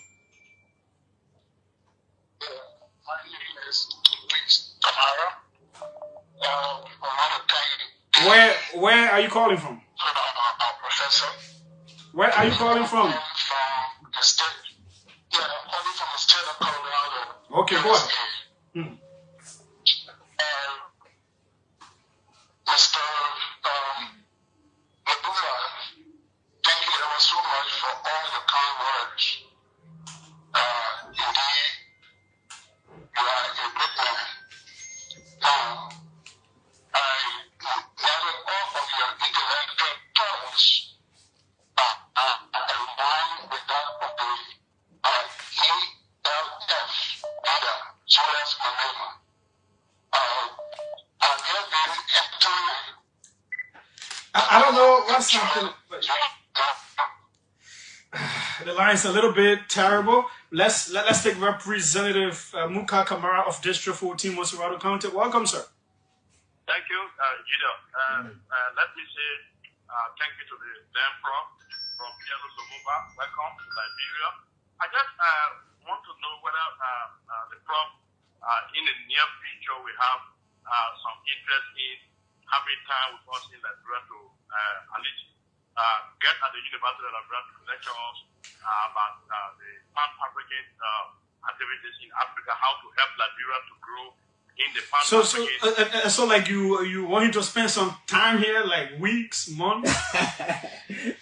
My name is Julius Jeh. Where are you calling from? Professor. Where are you calling from? From the state. Yeah, I'm calling from the state of Colorado. Okay, go ahead. Mr. Lumumba, thank you ever so much for all your kind words. Indeed, you are a good man. Now, I noted all of your intellectual thoughts align with that of the ELF leader, Julius Jeh. I don't know what's happening. The line's a little bit terrible. Let's take Representative Muka Kamara of District 14, Moserado County. Welcome, sir. Thank you, Judah. Let me say thank you to the Dan Prof from PLO Lumumba. Welcome to Liberia. I just want to know whether the Prof in the near future we have some interest in having time with us in Liberia to at least get at the University of Liberia to lecture us about the Pan-African activities in Africa, how to help Liberia to grow in the Pan-African. So like you want him to spend some time here, like weeks, months? like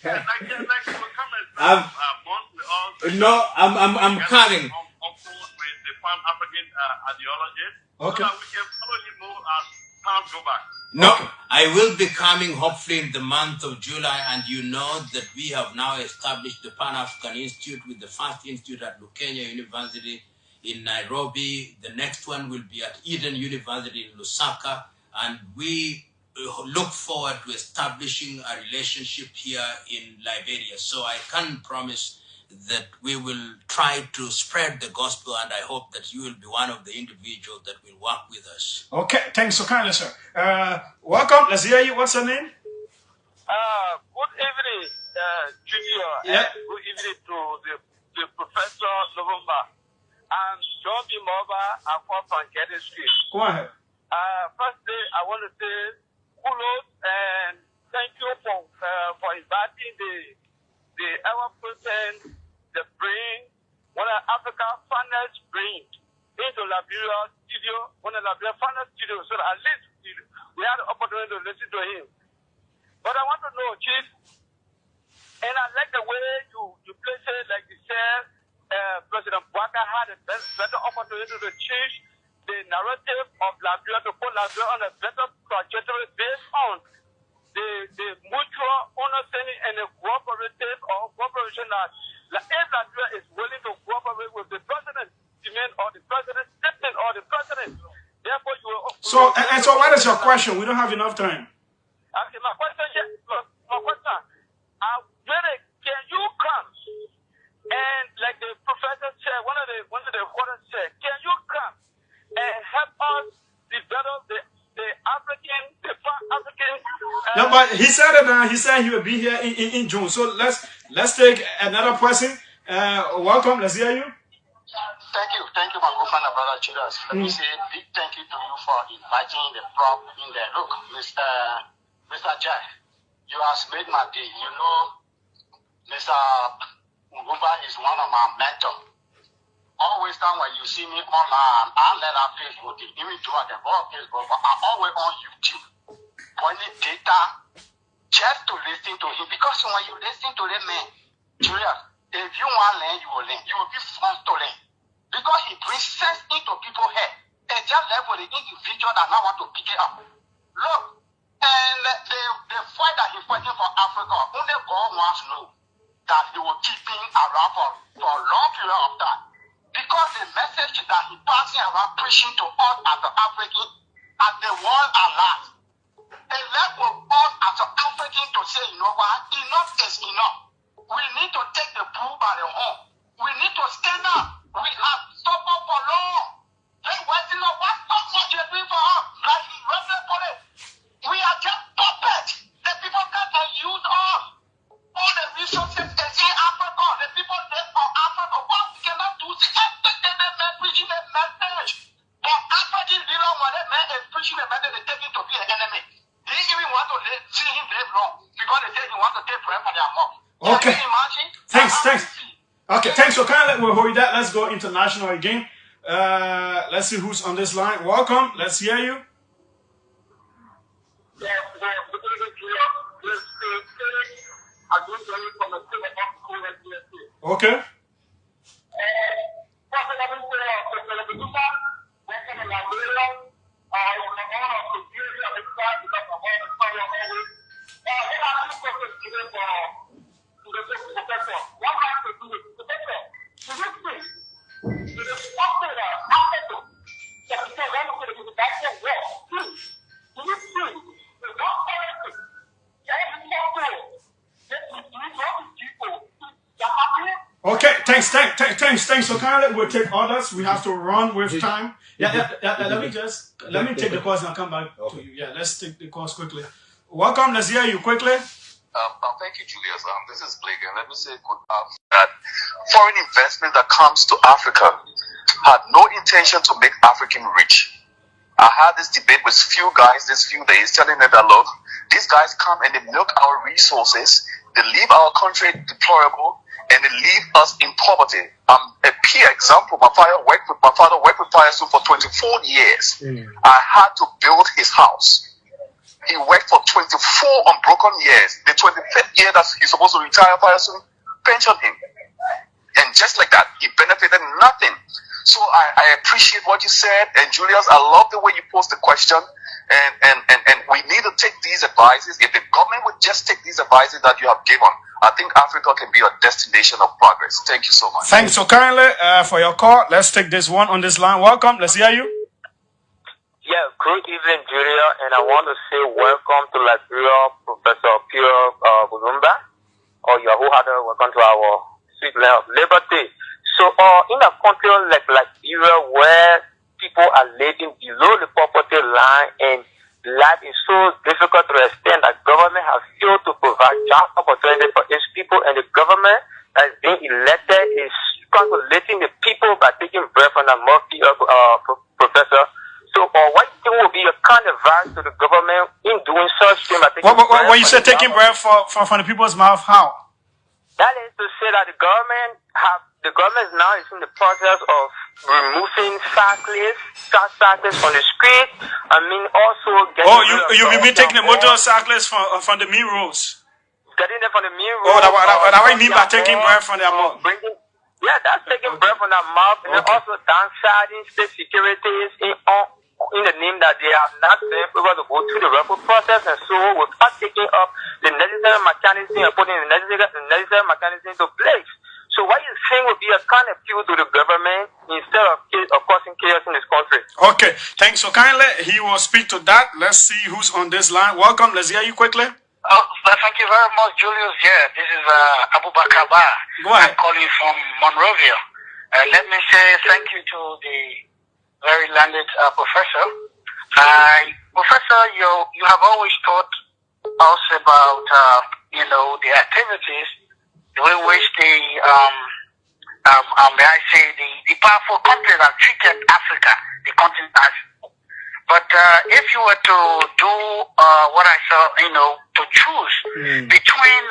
come and month with us. No, I'm coming. On board with the Pan-African ideology, okay, so that we can follow him more as time go back. No, I will be coming hopefully in the month of July, and you know that we have now established the Pan-African Institute with the first institute at Lukenya University in Nairobi. The next one will be at Eden University in Lusaka, and we look forward to establishing a relationship here in Liberia. So I can promise that we will try to spread the gospel, and I hope that you will be one of the individuals that will work with us. Okay, thanks so kindly, sir. Welcome. Let's hear you. What's your name? Good evening, Junior. Yeah. And good evening to the Professor Lumumba. I'm John B. Moba. I'm from Getty Street. Go ahead. Firstly, I want to say kudos and thank you for inviting the ever-present, the brain, one of Africa's finest brain into Liberia studio, one of Liberia's finest studio, so that at least we had the opportunity to listen to him. But I want to know, Chief, and I like the way you place it, like you said, President Bwaka had a better opportunity to change the narrative of Liberia, to put Liberia on a better trajectory based on the mutual understanding and the cooperative or cooperation that if Liberia is willing to cooperate with the president's demand or the president's statement or the president, therefore you will... So what is your question? We don't have enough time. Okay, my question, really, can you come and like the professor said, one of the reporters said, can you come and help us develop the Pan-African... No, but he said it. He said he will be here in June. So let's take another person. Welcome. Let's hear you. Thank you, my good friend and brother Julius. Let me say a big thank you to you for inviting the Prof in there. Look, Mr. Jeh, you have made my day. You know, Mr. Lumumba is one of my mentors. Always time when you see me online, I let out Facebook, even though I can go on Facebook, but I'm always on YouTube. Pointing data just to listen to him. Because when you listen to that man, Julius, if you want to learn, you will learn. You will be forced to learn. Because he brings sense into people's head. It's just level the individual that now want to pick it up. Look, and the fight that he's fighting for Africa, only God wants to know that he will keep him around for a long period of time. Because the message that he's passing around, preaching to us as the Africans, as the world at large, it left with us as an African to say, you know what, enough is enough. We need to take the bull by the horn. We need to stand up. We have suffered for long. Hey, what's enough? What much you're doing for us? Like he regular for it. We are just puppets. The people can't use us. All the resources is in Africa. The people live for Africa. What we cannot do is everything they man preaching a message. But African leader, when they man is preaching a message, they take him to be an enemy. They even want to see him live long because they say he wants to take prayer for their mouth. Okay. Thanks. Okay, thanks. So kind of we'll hold that. Let's go international again. Let's see who's on this line. Welcome. Let's hear you. Okay. Okay, thanks. So currently we'll take orders. We have to run with time. Let me take the course and I'll come back to you. Yeah, let's take the course quickly. Welcome, let's hear you quickly. Thank you, Julius. This is Blake, and let me say that foreign investment that comes to Africa had no intention to make African rich. I had this debate with few guys these few days, telling them that, look, these guys come and they milk our resources, they leave our country deplorable, and they leave us in poverty. A peer example, my father worked with Firestool for 24 years. I had to build his house. He worked for 24 unbroken years. The 25th year that he's supposed to retire, Firestool pensioned him. And just like that, he benefited nothing. So I appreciate what you said. And Julius, I love the way you posed the question. And we need to take these advices. If the government would just take these advices that you have given, I think Africa can be a destination of progress. Thank you so much. Thanks. So kindly for your call. Let's take this one on this line. Welcome. Let's hear you. Yeah, good evening, Julia. And I want to say welcome to Liberia, Professor PLO Lumumba. Or Yahuwah, welcome to our sweet land of liberty. So in a country like Liberia, where people are living below the poverty line and life is so difficult to the extent that government has failed to provide job opportunity for its people, and the government that is being elected is calculating the people by taking breath from the mouth, Professor. So what do you think will be a kind of advice to the government in doing such thing? When you say taking breath from the people's mouth, how? That is to say that the government is now in the process of removing cyclists from the street. I mean, also getting you mean taking the motorcyclists from the main roads? Getting them from the main roads. That what you mean by taking breath from their mouth? Yeah, that's taking breath from their mouth, and then also downsizing state securities in the name that they have not been able to go through the referral process, and so without taking up the necessary mechanism and putting the necessary mechanism into place. So what you think would be a kind of appeal to the government instead of causing chaos in this country? Okay, thanks. So kindly, he will speak to that. Let's see who's on this line. Welcome. Let's hear you quickly. Thank you very much, Julius Jeh. This is Abu Bakar. Go ahead. I'm calling from Monrovia. Let me say thank you to the very learned professor. Professor, you have always taught us about the activities, the way in which the powerful countries have treated Africa, the continent, as. But if you were to do what I saw, to choose between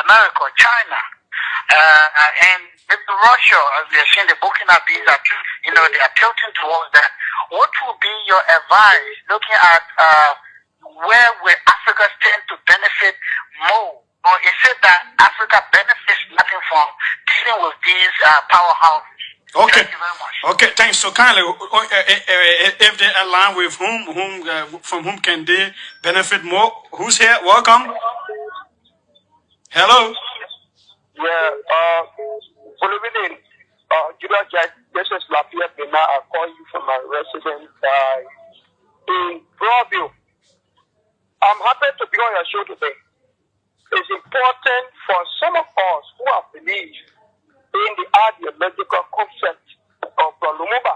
America, China, and maybe Russia, as we are seeing the Burkina Faso, they are tilting towards that. What would be your advice looking at where will Africa stand to benefit more? Or is it that Africa benefits nothing from dealing with these powerhouses? Okay. Thank you very much. Okay, thanks. So kindly, if they align with from whom can they benefit more? Who's here? Welcome. Hello. Yeah, good evening. Julius Jeh, this is Lafayette Bena. I call you from my residence in Broadview. I'm happy to be on your show today. It's important for some of us who have believed in the ideological concept of Lumumba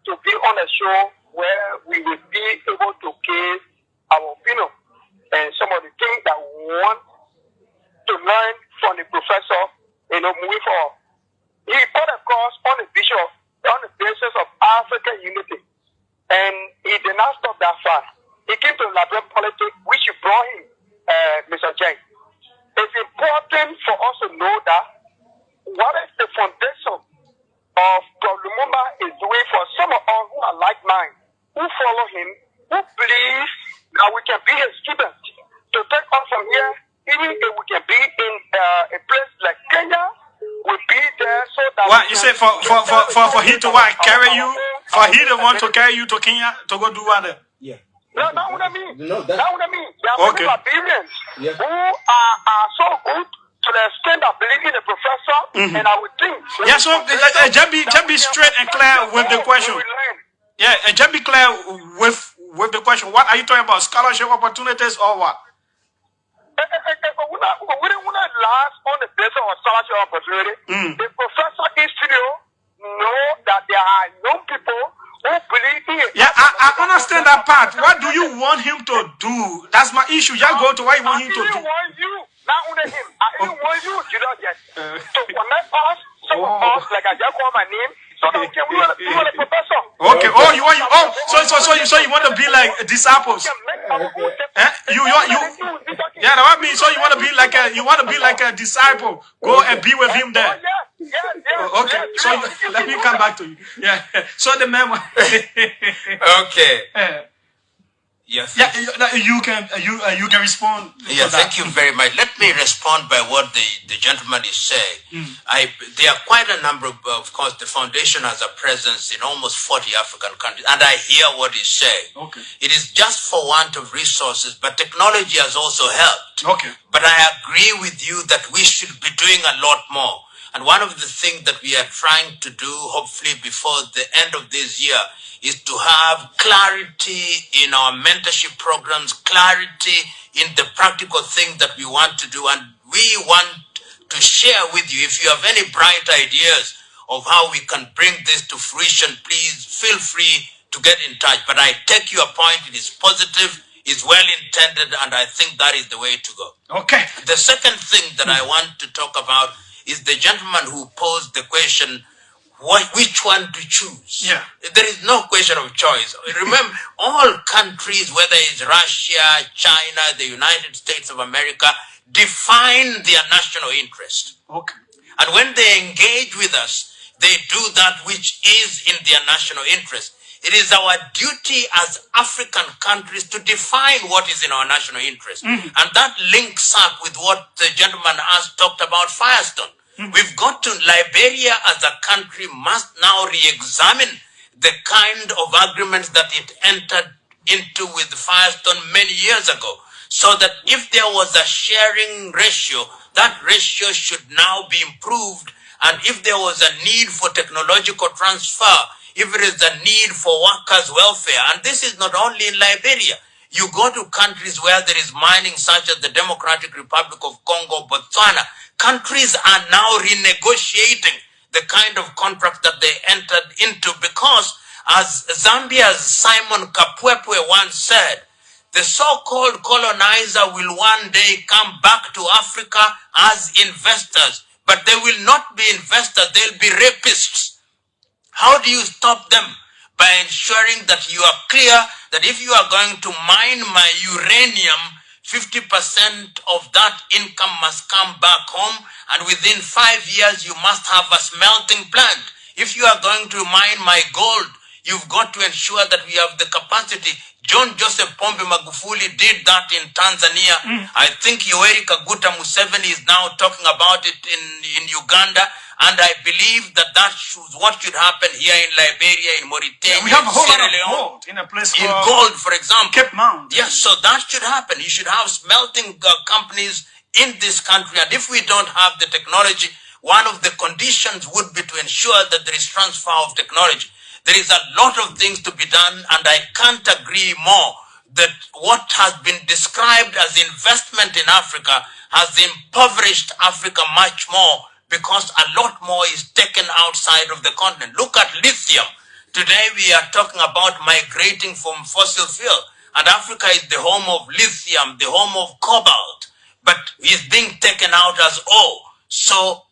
to be on a show where we will be able to give our opinion and some of the things that we want to learn from the professor, moving forward. He put across on the vision, on the basis of African unity, and he did not stop that far. He came to Liberian politics, which brought him, Mr. Jeh. It's important for us to know that what is the foundation of Lumumba is doing for some of us who are like-minded, who follow him, who believe that we can be his student, to take us from here, even if we can be in a place like Kenya, we'll be there so that. What you say for he to what carry you? For he to want to carry you to Kenya to go do what? Yeah. No, that's what I mean. No, that's what I mean. There are many Liberians who are so good to the extent that believe in the professor, and I would think. Yeah, so just be straight and clear with the question. Yeah, and just be clear with the question. What are you talking about? Scholarship opportunities or what? We don't want to last on the basis of scholarship opportunity. The professor in studio know that there are young people who believe in it. Yeah, I understand that part. What do you want him to do? That's my issue. Just go to what you want him to do. I want you, not only him. I even want you, Julius Jeh, to connect us, some of us, like I just call my name, so that we can be a professor. Okay. Oh, you want so you want to be like disciples? Yeah, that means so you want to be like a disciple. Go and be with him there. Yeah. Okay. So let me come back to you. Yeah. So the man. Okay. Yes. Yeah, you can respond. Yeah, thank you very much. Let me respond by what the gentleman is saying. There are quite a number of course, the foundation has a presence in almost 40 African countries, and I hear what he's saying. Okay. It is just for want of resources, but technology has also helped. Okay. But I agree with you that we should be doing a lot more. And one of the things that we are trying to do, hopefully before the end of this year, is to have clarity in our mentorship programs, clarity in the practical things that we want to do. And we want to share with you. If you have any bright ideas of how we can bring this to fruition, please feel free to get in touch. But I take your point. It is positive, is well intended, and I think that is the way to go. Okay. The second thing that I want to talk about is the gentleman who posed the question, which one to choose? Yeah. There is no question of choice. Remember, all countries, whether it's Russia, China, the United States of America, define their national interest. Okay. And when they engage with us, they do that which is in their national interest. It is our duty as African countries to define what is in our national interest. And that links up with what the gentleman has talked about Firestone. We've got to, Liberia as a country must now re-examine the kind of agreements that it entered into with Firestone many years ago. So that if there was a sharing ratio, that ratio should now be improved. And if there was a need for technological transfer, if there is a need for workers' welfare, and this is not only in Liberia, you go to countries where there is mining such as the Democratic Republic of Congo, Botswana, countries are now renegotiating the kind of contract that they entered into because, as Zambia's Simon Kapwepwe once said, the so-called colonizer will one day come back to Africa as investors, but they will not be investors, they'll be rapists. How do you stop them? By ensuring that you are clear that if you are going to mine my uranium, 50% of that income must come back home, and within 5 years you must have a smelting plant. If you are going to mine my gold, you've got to ensure that we have the capacity. John Joseph Pombe Magufuli did that in Tanzania. I think Yoweri Kaguta Museveni is now talking about it in Uganda. And I believe that what should happen here in Liberia, in Mauritania, we have a whole Sierra lot of Leone, gold in a place in called gold, for example. Cape Mount. Yes, so that should happen. You should have smelting companies in this country. And if we don't have the technology, one of the conditions would be to ensure that there is transfer of technology. There is a lot of things to be done, and I can't agree more that what has been described as investment in Africa has impoverished Africa much more, because a lot more is taken outside of the continent. Look at lithium. Today we are talking about migrating from fossil fuel, and Africa is the home of lithium, the home of cobalt, but is being taken out as ore. So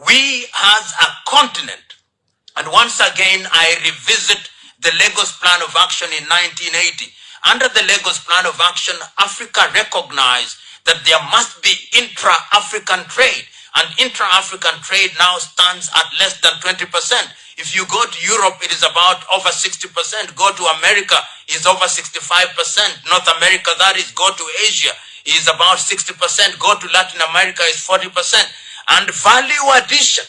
we as a continent, and once again I revisit the Lagos Plan of Action in 1980. Under the Lagos Plan of Action, Africa recognized that there must be intra-African trade. And intra-African trade now stands at less than 20%. If you go to Europe, it is about over 60%. Go to America, it's over 65%. North America, that is. Go to Asia, is about 60%. Go to Latin America, is 40%. And value addition.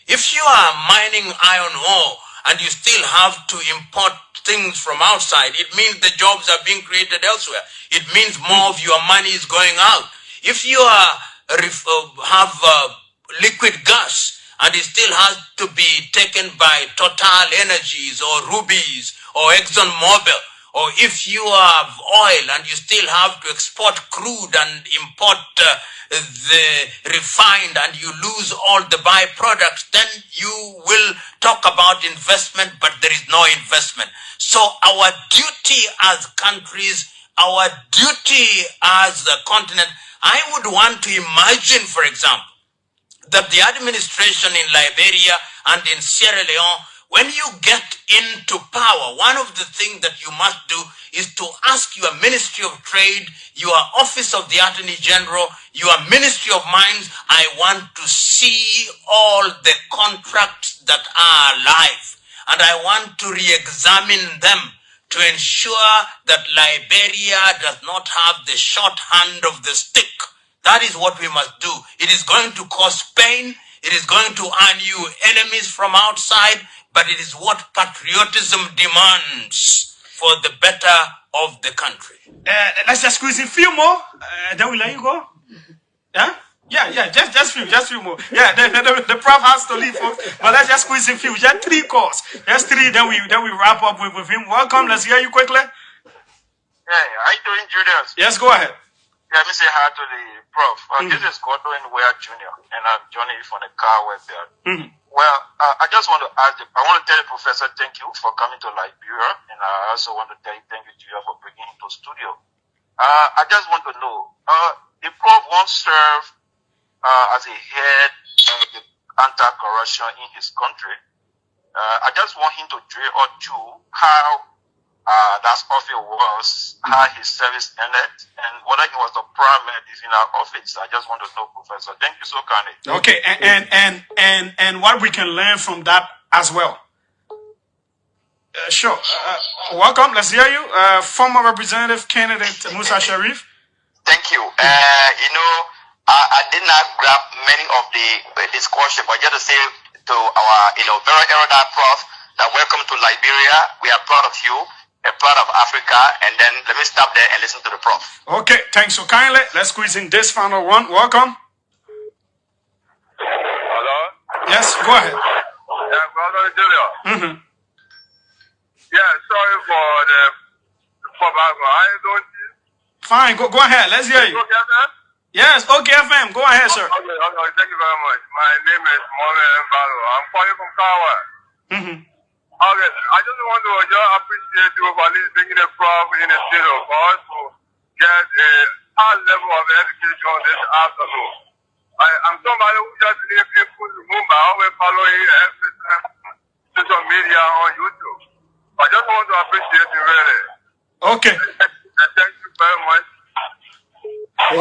If you are mining iron ore and you still have to import things from outside, it means the jobs are being created elsewhere. It means more of your money is going out. If you have liquid gas and it still has to be taken by Total Energies or Rubies or ExxonMobil, or if you have oil and you still have to export crude and import the refined, and you lose all the byproducts, then you will talk about investment, but there is no investment. So our duty as countries, our duty as a continent, I would want to imagine, for example, that the administration in Liberia and in Sierra Leone, when you get into power, one of the things that you must do is to ask your Ministry of Trade, your Office of the Attorney General, your Ministry of Mines, I want to see all the contracts that are live, and I want to re-examine them to ensure that Liberia does not have the short hand of the stick. That is what we must do. It is going to cause pain. It is going to earn you enemies from outside, but it is what patriotism demands for the better of the country. Let's just squeeze in a few more, then we'll let you go. Yeah? Yeah, just few more. Yeah, the prof has to leave, folks. But let's just squeeze in a few. Just 3 calls. Just 3, then we wrap up with him. Welcome. Let's hear you quickly. Hey, how you doing, Julius? Yes, go ahead. Let me say hi to the prof. This is Godwin Ware Jr., and I'm joining you from the car web there. Well, I just want to ask I want to tell the professor thank you for coming to Liberia, and I also want to tell you thank you to you for bringing him to the studio. I just want to know, the prof once served as a head of the anti-corruption in his country. I just want him to drill or through how that office was, how his service ended, and whether he was the primary in our office. I just want to know, Professor. Thank you so kindly. Okay, and what we can learn from that as well. Sure. Welcome. Let's hear you. Former Representative Candidate Musa Sharif. Thank you. I did not grab many of the discussion, but just to say to our very erudite prof that welcome to Liberia. We are proud of you. A part of Africa, and then let me stop there and listen to the prof. Okay, thanks so kindly. Let's squeeze in this final one. Welcome. Hello? Yes, go ahead. Yeah, Brother Julius. Yeah, sorry for background. I don't... Fine, go ahead. Let's hear you. Okay, man? Yes, okay, FM. Go ahead, sir. Okay, thank you very much. My name is Mohamed Mbalo. I'm calling from Kawa. Okay, I just want to appreciate you for at least bringing a prof in the studio for us to get a high level of education this afternoon. I'm somebody who just lives in Lumumba. I always follow him every time since social media on YouTube. I just want to appreciate you really. Okay. And thank you very much.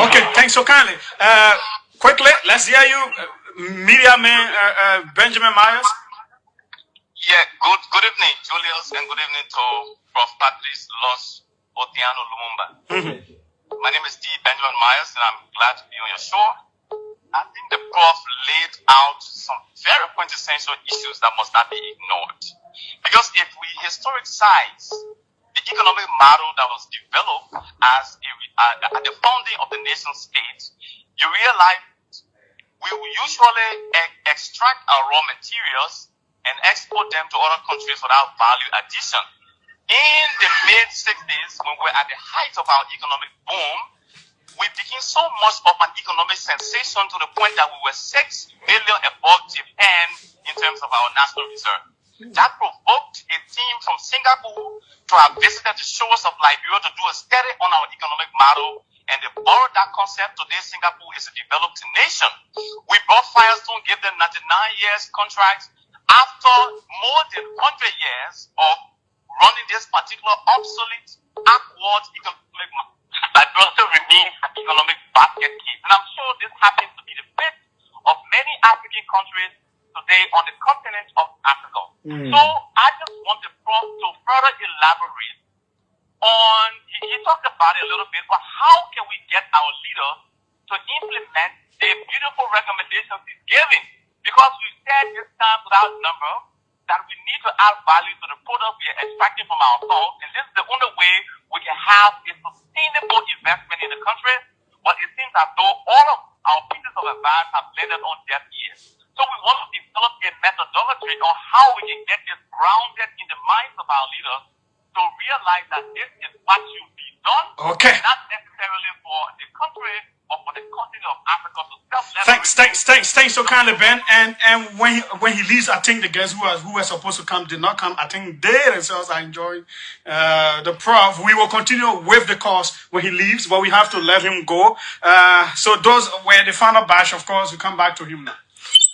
Okay, thanks so kindly. Quickly, let's hear you, media man Benjamin Myers. Yeah, good evening, Julius, and good evening to Prof. Patrice Los Otiano Lumumba. My name is D. Benjamin Myers, and I'm glad to be on your show. I think the Prof laid out some very quintessential issues that must not be ignored. Because if we historicize the economic model that was developed as at the founding of the nation state, you realize we will usually extract our raw materials and export them to other countries without value addition. In the mid-60s, when we were at the height of our economic boom, we became so much of an economic sensation to the point that we were 6 million above Japan in terms of our national reserve. That provoked a team from Singapore to have visited the shores of Liberia to do a study on our economic model, and they borrowed that concept. Today, Singapore is a developed nation. We brought Firestone, gave them 99 years contracts. After more than 100 years of running this particular obsolete, backward economic model, Liberia remains an economic basket case. And I'm sure this happens to be the fate of many African countries today on the continent of Africa. So I just want the Prof to further elaborate on, he talked about it a little bit, but how can we get our leaders to implement the beautiful recommendations he's giving? Because we said this time without number that we need to add value to the product we are extracting from our soil, and this is the only way we can have a sustainable investment in the country. But it seems as though all of our pieces of advice have landed on deaf ears. So we want to develop a methodology on how we can get this grounded in the minds of our leaders to realize that this is what should be done, not necessarily for the country or for the continent of Africa to self-leverage. Thanks so kindly, Ben. And when he leaves, I think the guests who were supposed to come did not come. I think they themselves are enjoying the Prof. We will continue with the course when he leaves, but we have to let him go. So those were the final batch. Of course, we come back to him now.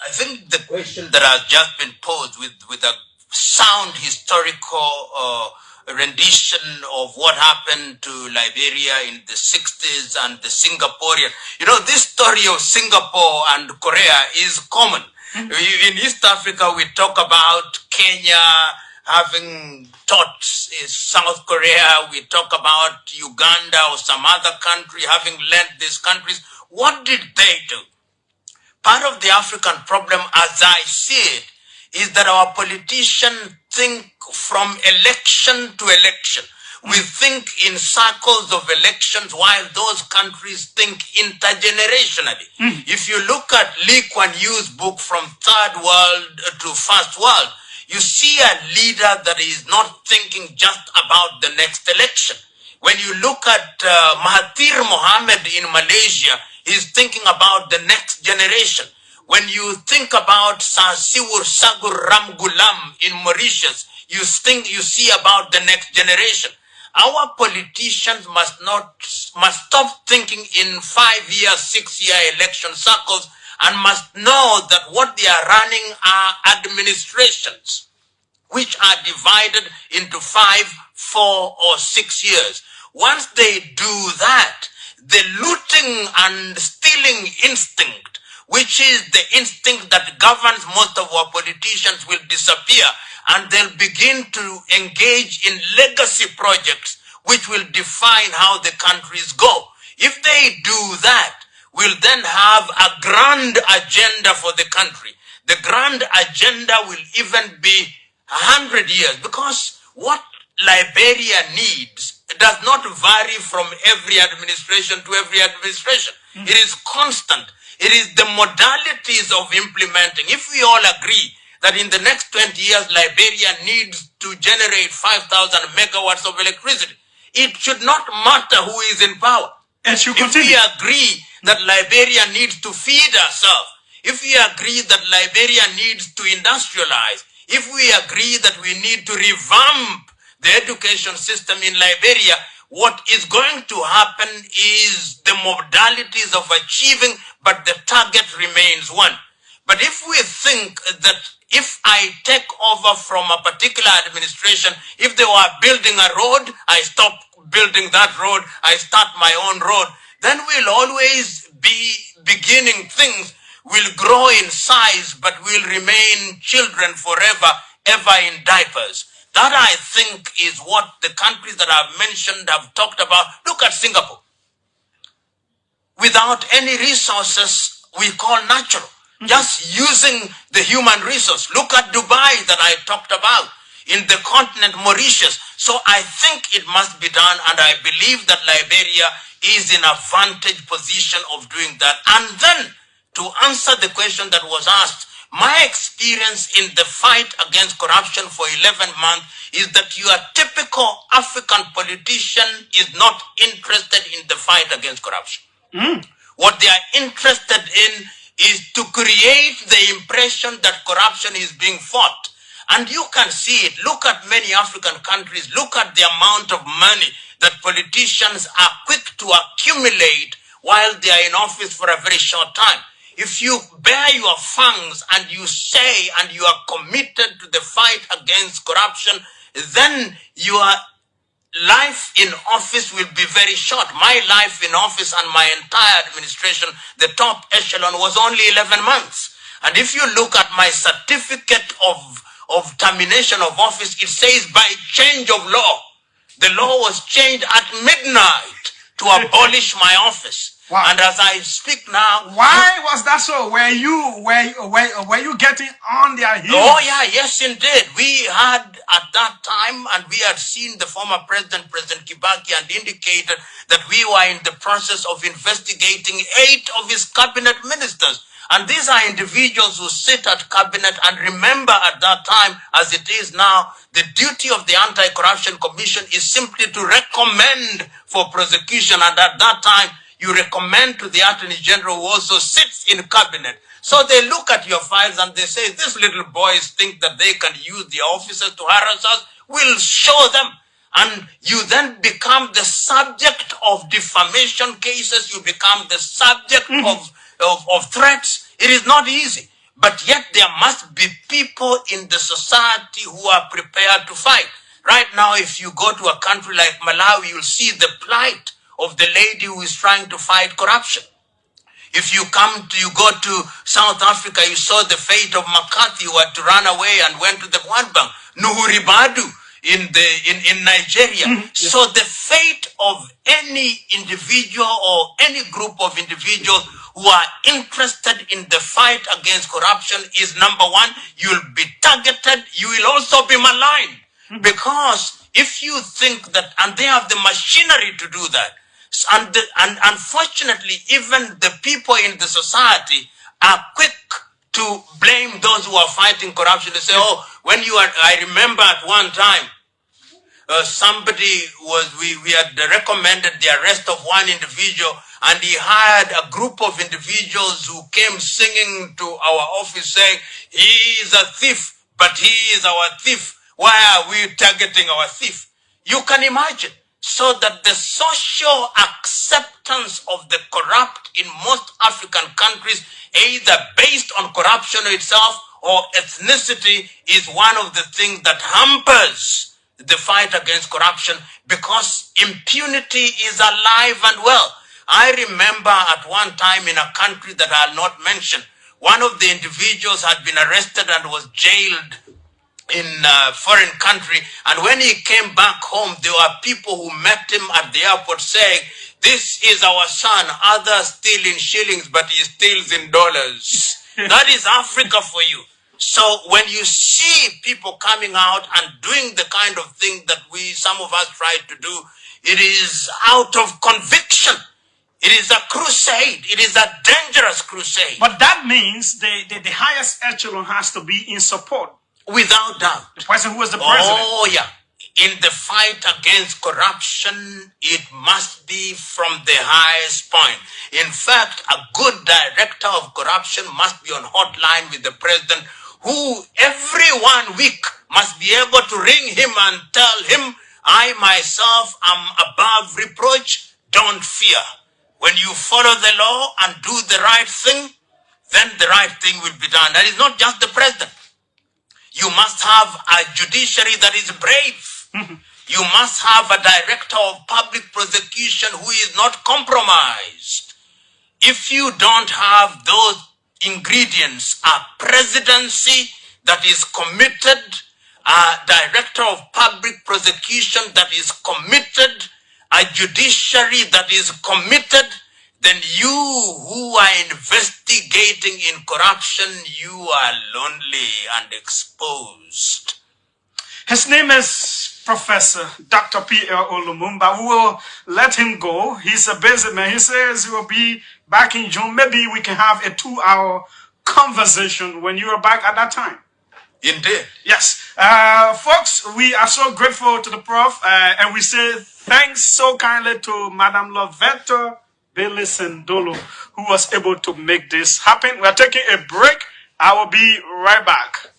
I think the question that has just been posed with a sound historical rendition of what happened to Liberia in the 60s and the Singaporean. You know, this story of Singapore and Korea is common. In East Africa, we talk about Kenya having taught South Korea. We talk about Uganda or some other country having lent these countries. What did they do? Part of the African problem, as I see it, is that our politicians think from election to election. We think in cycles of elections while those countries think intergenerationally. If you look at Lee Kuan Yew's book From Third World to First World, you see a leader that is not thinking just about the next election. When you look at Mahathir Mohamad in Malaysia, he's thinking about the next generation. When you think about Siwur Sagur Ramgulam in Mauritius, you see about the next generation. Our politicians must stop thinking in 5-year, 6-year election cycles and must know that what they are running are administrations, which are divided into 5, 4, or 6 years. Once they do that, the looting and stealing instinct, which is the instinct that governs most of our politicians, will disappear, and they'll begin to engage in legacy projects which will define how the countries go. If they do that, we'll then have a grand agenda for the country. The grand agenda will even be 100 years, because what Liberia needs does not vary from every administration to every administration. It is constant. It is the modalities of implementing. If we all agree that in the next 20 years, Liberia needs to generate 5,000 megawatts of electricity, it should not matter who is in power. If we agree that Liberia needs to feed herself, if we agree that Liberia needs to industrialize, if we agree that we need to revamp the education system in Liberia, what is going to happen is the modalities of achieving, but the target remains one. But if we think that if I take over from a particular administration, if they were building a road, I stop building that road, I start my own road, then we'll always be beginning things, will grow in size, but will remain children forever, ever in diapers. That, I think, is what the countries that I've mentioned have talked about. Look at Singapore. Without any resources we call natural. Just using the human resource. Look at Dubai that I talked about, in the continent Mauritius. So I think it must be done, and I believe that Liberia is in a vantage position of doing that. And then, to answer the question that was asked, my experience in the fight against corruption for 11 months is that your typical African politician is not interested in the fight against corruption. What they are interested in is to create the impression that corruption is being fought. And you can see it. Look at many African countries. Look at the amount of money that politicians are quick to accumulate while they are in office for a very short time. If you bear your fangs and you say and you are committed to the fight against corruption, then your life in office will be very short. My life in office and my entire administration, the top echelon, was only 11 months. And if you look at my certificate of termination of office, it says by change of law. The law was changed at midnight to abolish my office. Wow. And as I speak now... Why was that so? Were you getting on their heels? Oh yeah, yes indeed. We had at that time, and we had seen the former President Kibaki, and indicated that we were in the process of investigating 8 of his cabinet ministers. And these are individuals who sit at cabinet, and remember at that time, as it is now, the duty of the Anti-Corruption Commission is simply to recommend for prosecution. And at that time, you recommend to the Attorney General, who also sits in cabinet. So they look at your files and they say, these little boys think that they can use the officers to harass us. We'll show them. And you then become the subject of defamation cases. You become the subject of threats. It is not easy. But yet there must be people in the society who are prepared to fight. Right now, if you go to a country like Malawi, you'll see the plight of the lady who is trying to fight corruption. If you go to South Africa, you saw the fate of McCarthy, who had to run away and went to the World Bank. Nuhuri Badu in Nigeria. So the fate of any individual or any group of individuals who are interested in the fight against corruption is, number one, you'll be targeted. You will also be maligned. Because if you think that, and they have the machinery to do that, and unfortunately, even the people in the society are quick to blame those who are fighting corruption. They say, oh, when you are, I remember at one time, we had recommended the arrest of one individual, and he hired a group of individuals who came singing to our office saying, he is a thief, but he is our thief. Why are we targeting our thief? You can imagine. So that the social acceptance of the corrupt in most African countries, either based on corruption itself or ethnicity, is one of the things that hampers the fight against corruption, because impunity is alive and well. I remember at one time in a country that I'll not mention, one of the individuals had been arrested and was jailed in a foreign country, and when he came back home, there were people who met him at the airport saying, this is our son, others steal in shillings, but he steals in dollars. That is Africa for you. So when you see people coming out and doing the kind of thing that some of us try to do, it is out of conviction. It is a crusade. It is a dangerous crusade. But that means the highest echelon has to be in support. Without doubt. The person who was the president. Oh, yeah. In the fight against corruption, it must be from the highest point. In fact, a good director of corruption must be on hotline with the president, who every 1 week must be able to ring him and tell him, I myself am above reproach, don't fear. When you follow the law and do the right thing, then the right thing will be done. That is not just the president. You must have a judiciary that is brave. You must have a director of public prosecution who is not compromised. If you don't have those ingredients, a presidency that is committed, a director of public prosecution that is committed, a judiciary that is committed, then you who are investigating in corruption, you are lonely and exposed. His name is Professor Dr. PLO Lumumba. We will let him go. He's a busy man. He says he will be back in June. Maybe we can have a 2-hour conversation when you are back at that time. Indeed. Yes. Folks, we are so grateful to the Prof. And we say thanks so kindly to Madame Lovetta Bellisendolo, who was able to make this happen. We are taking a break. I will be right back.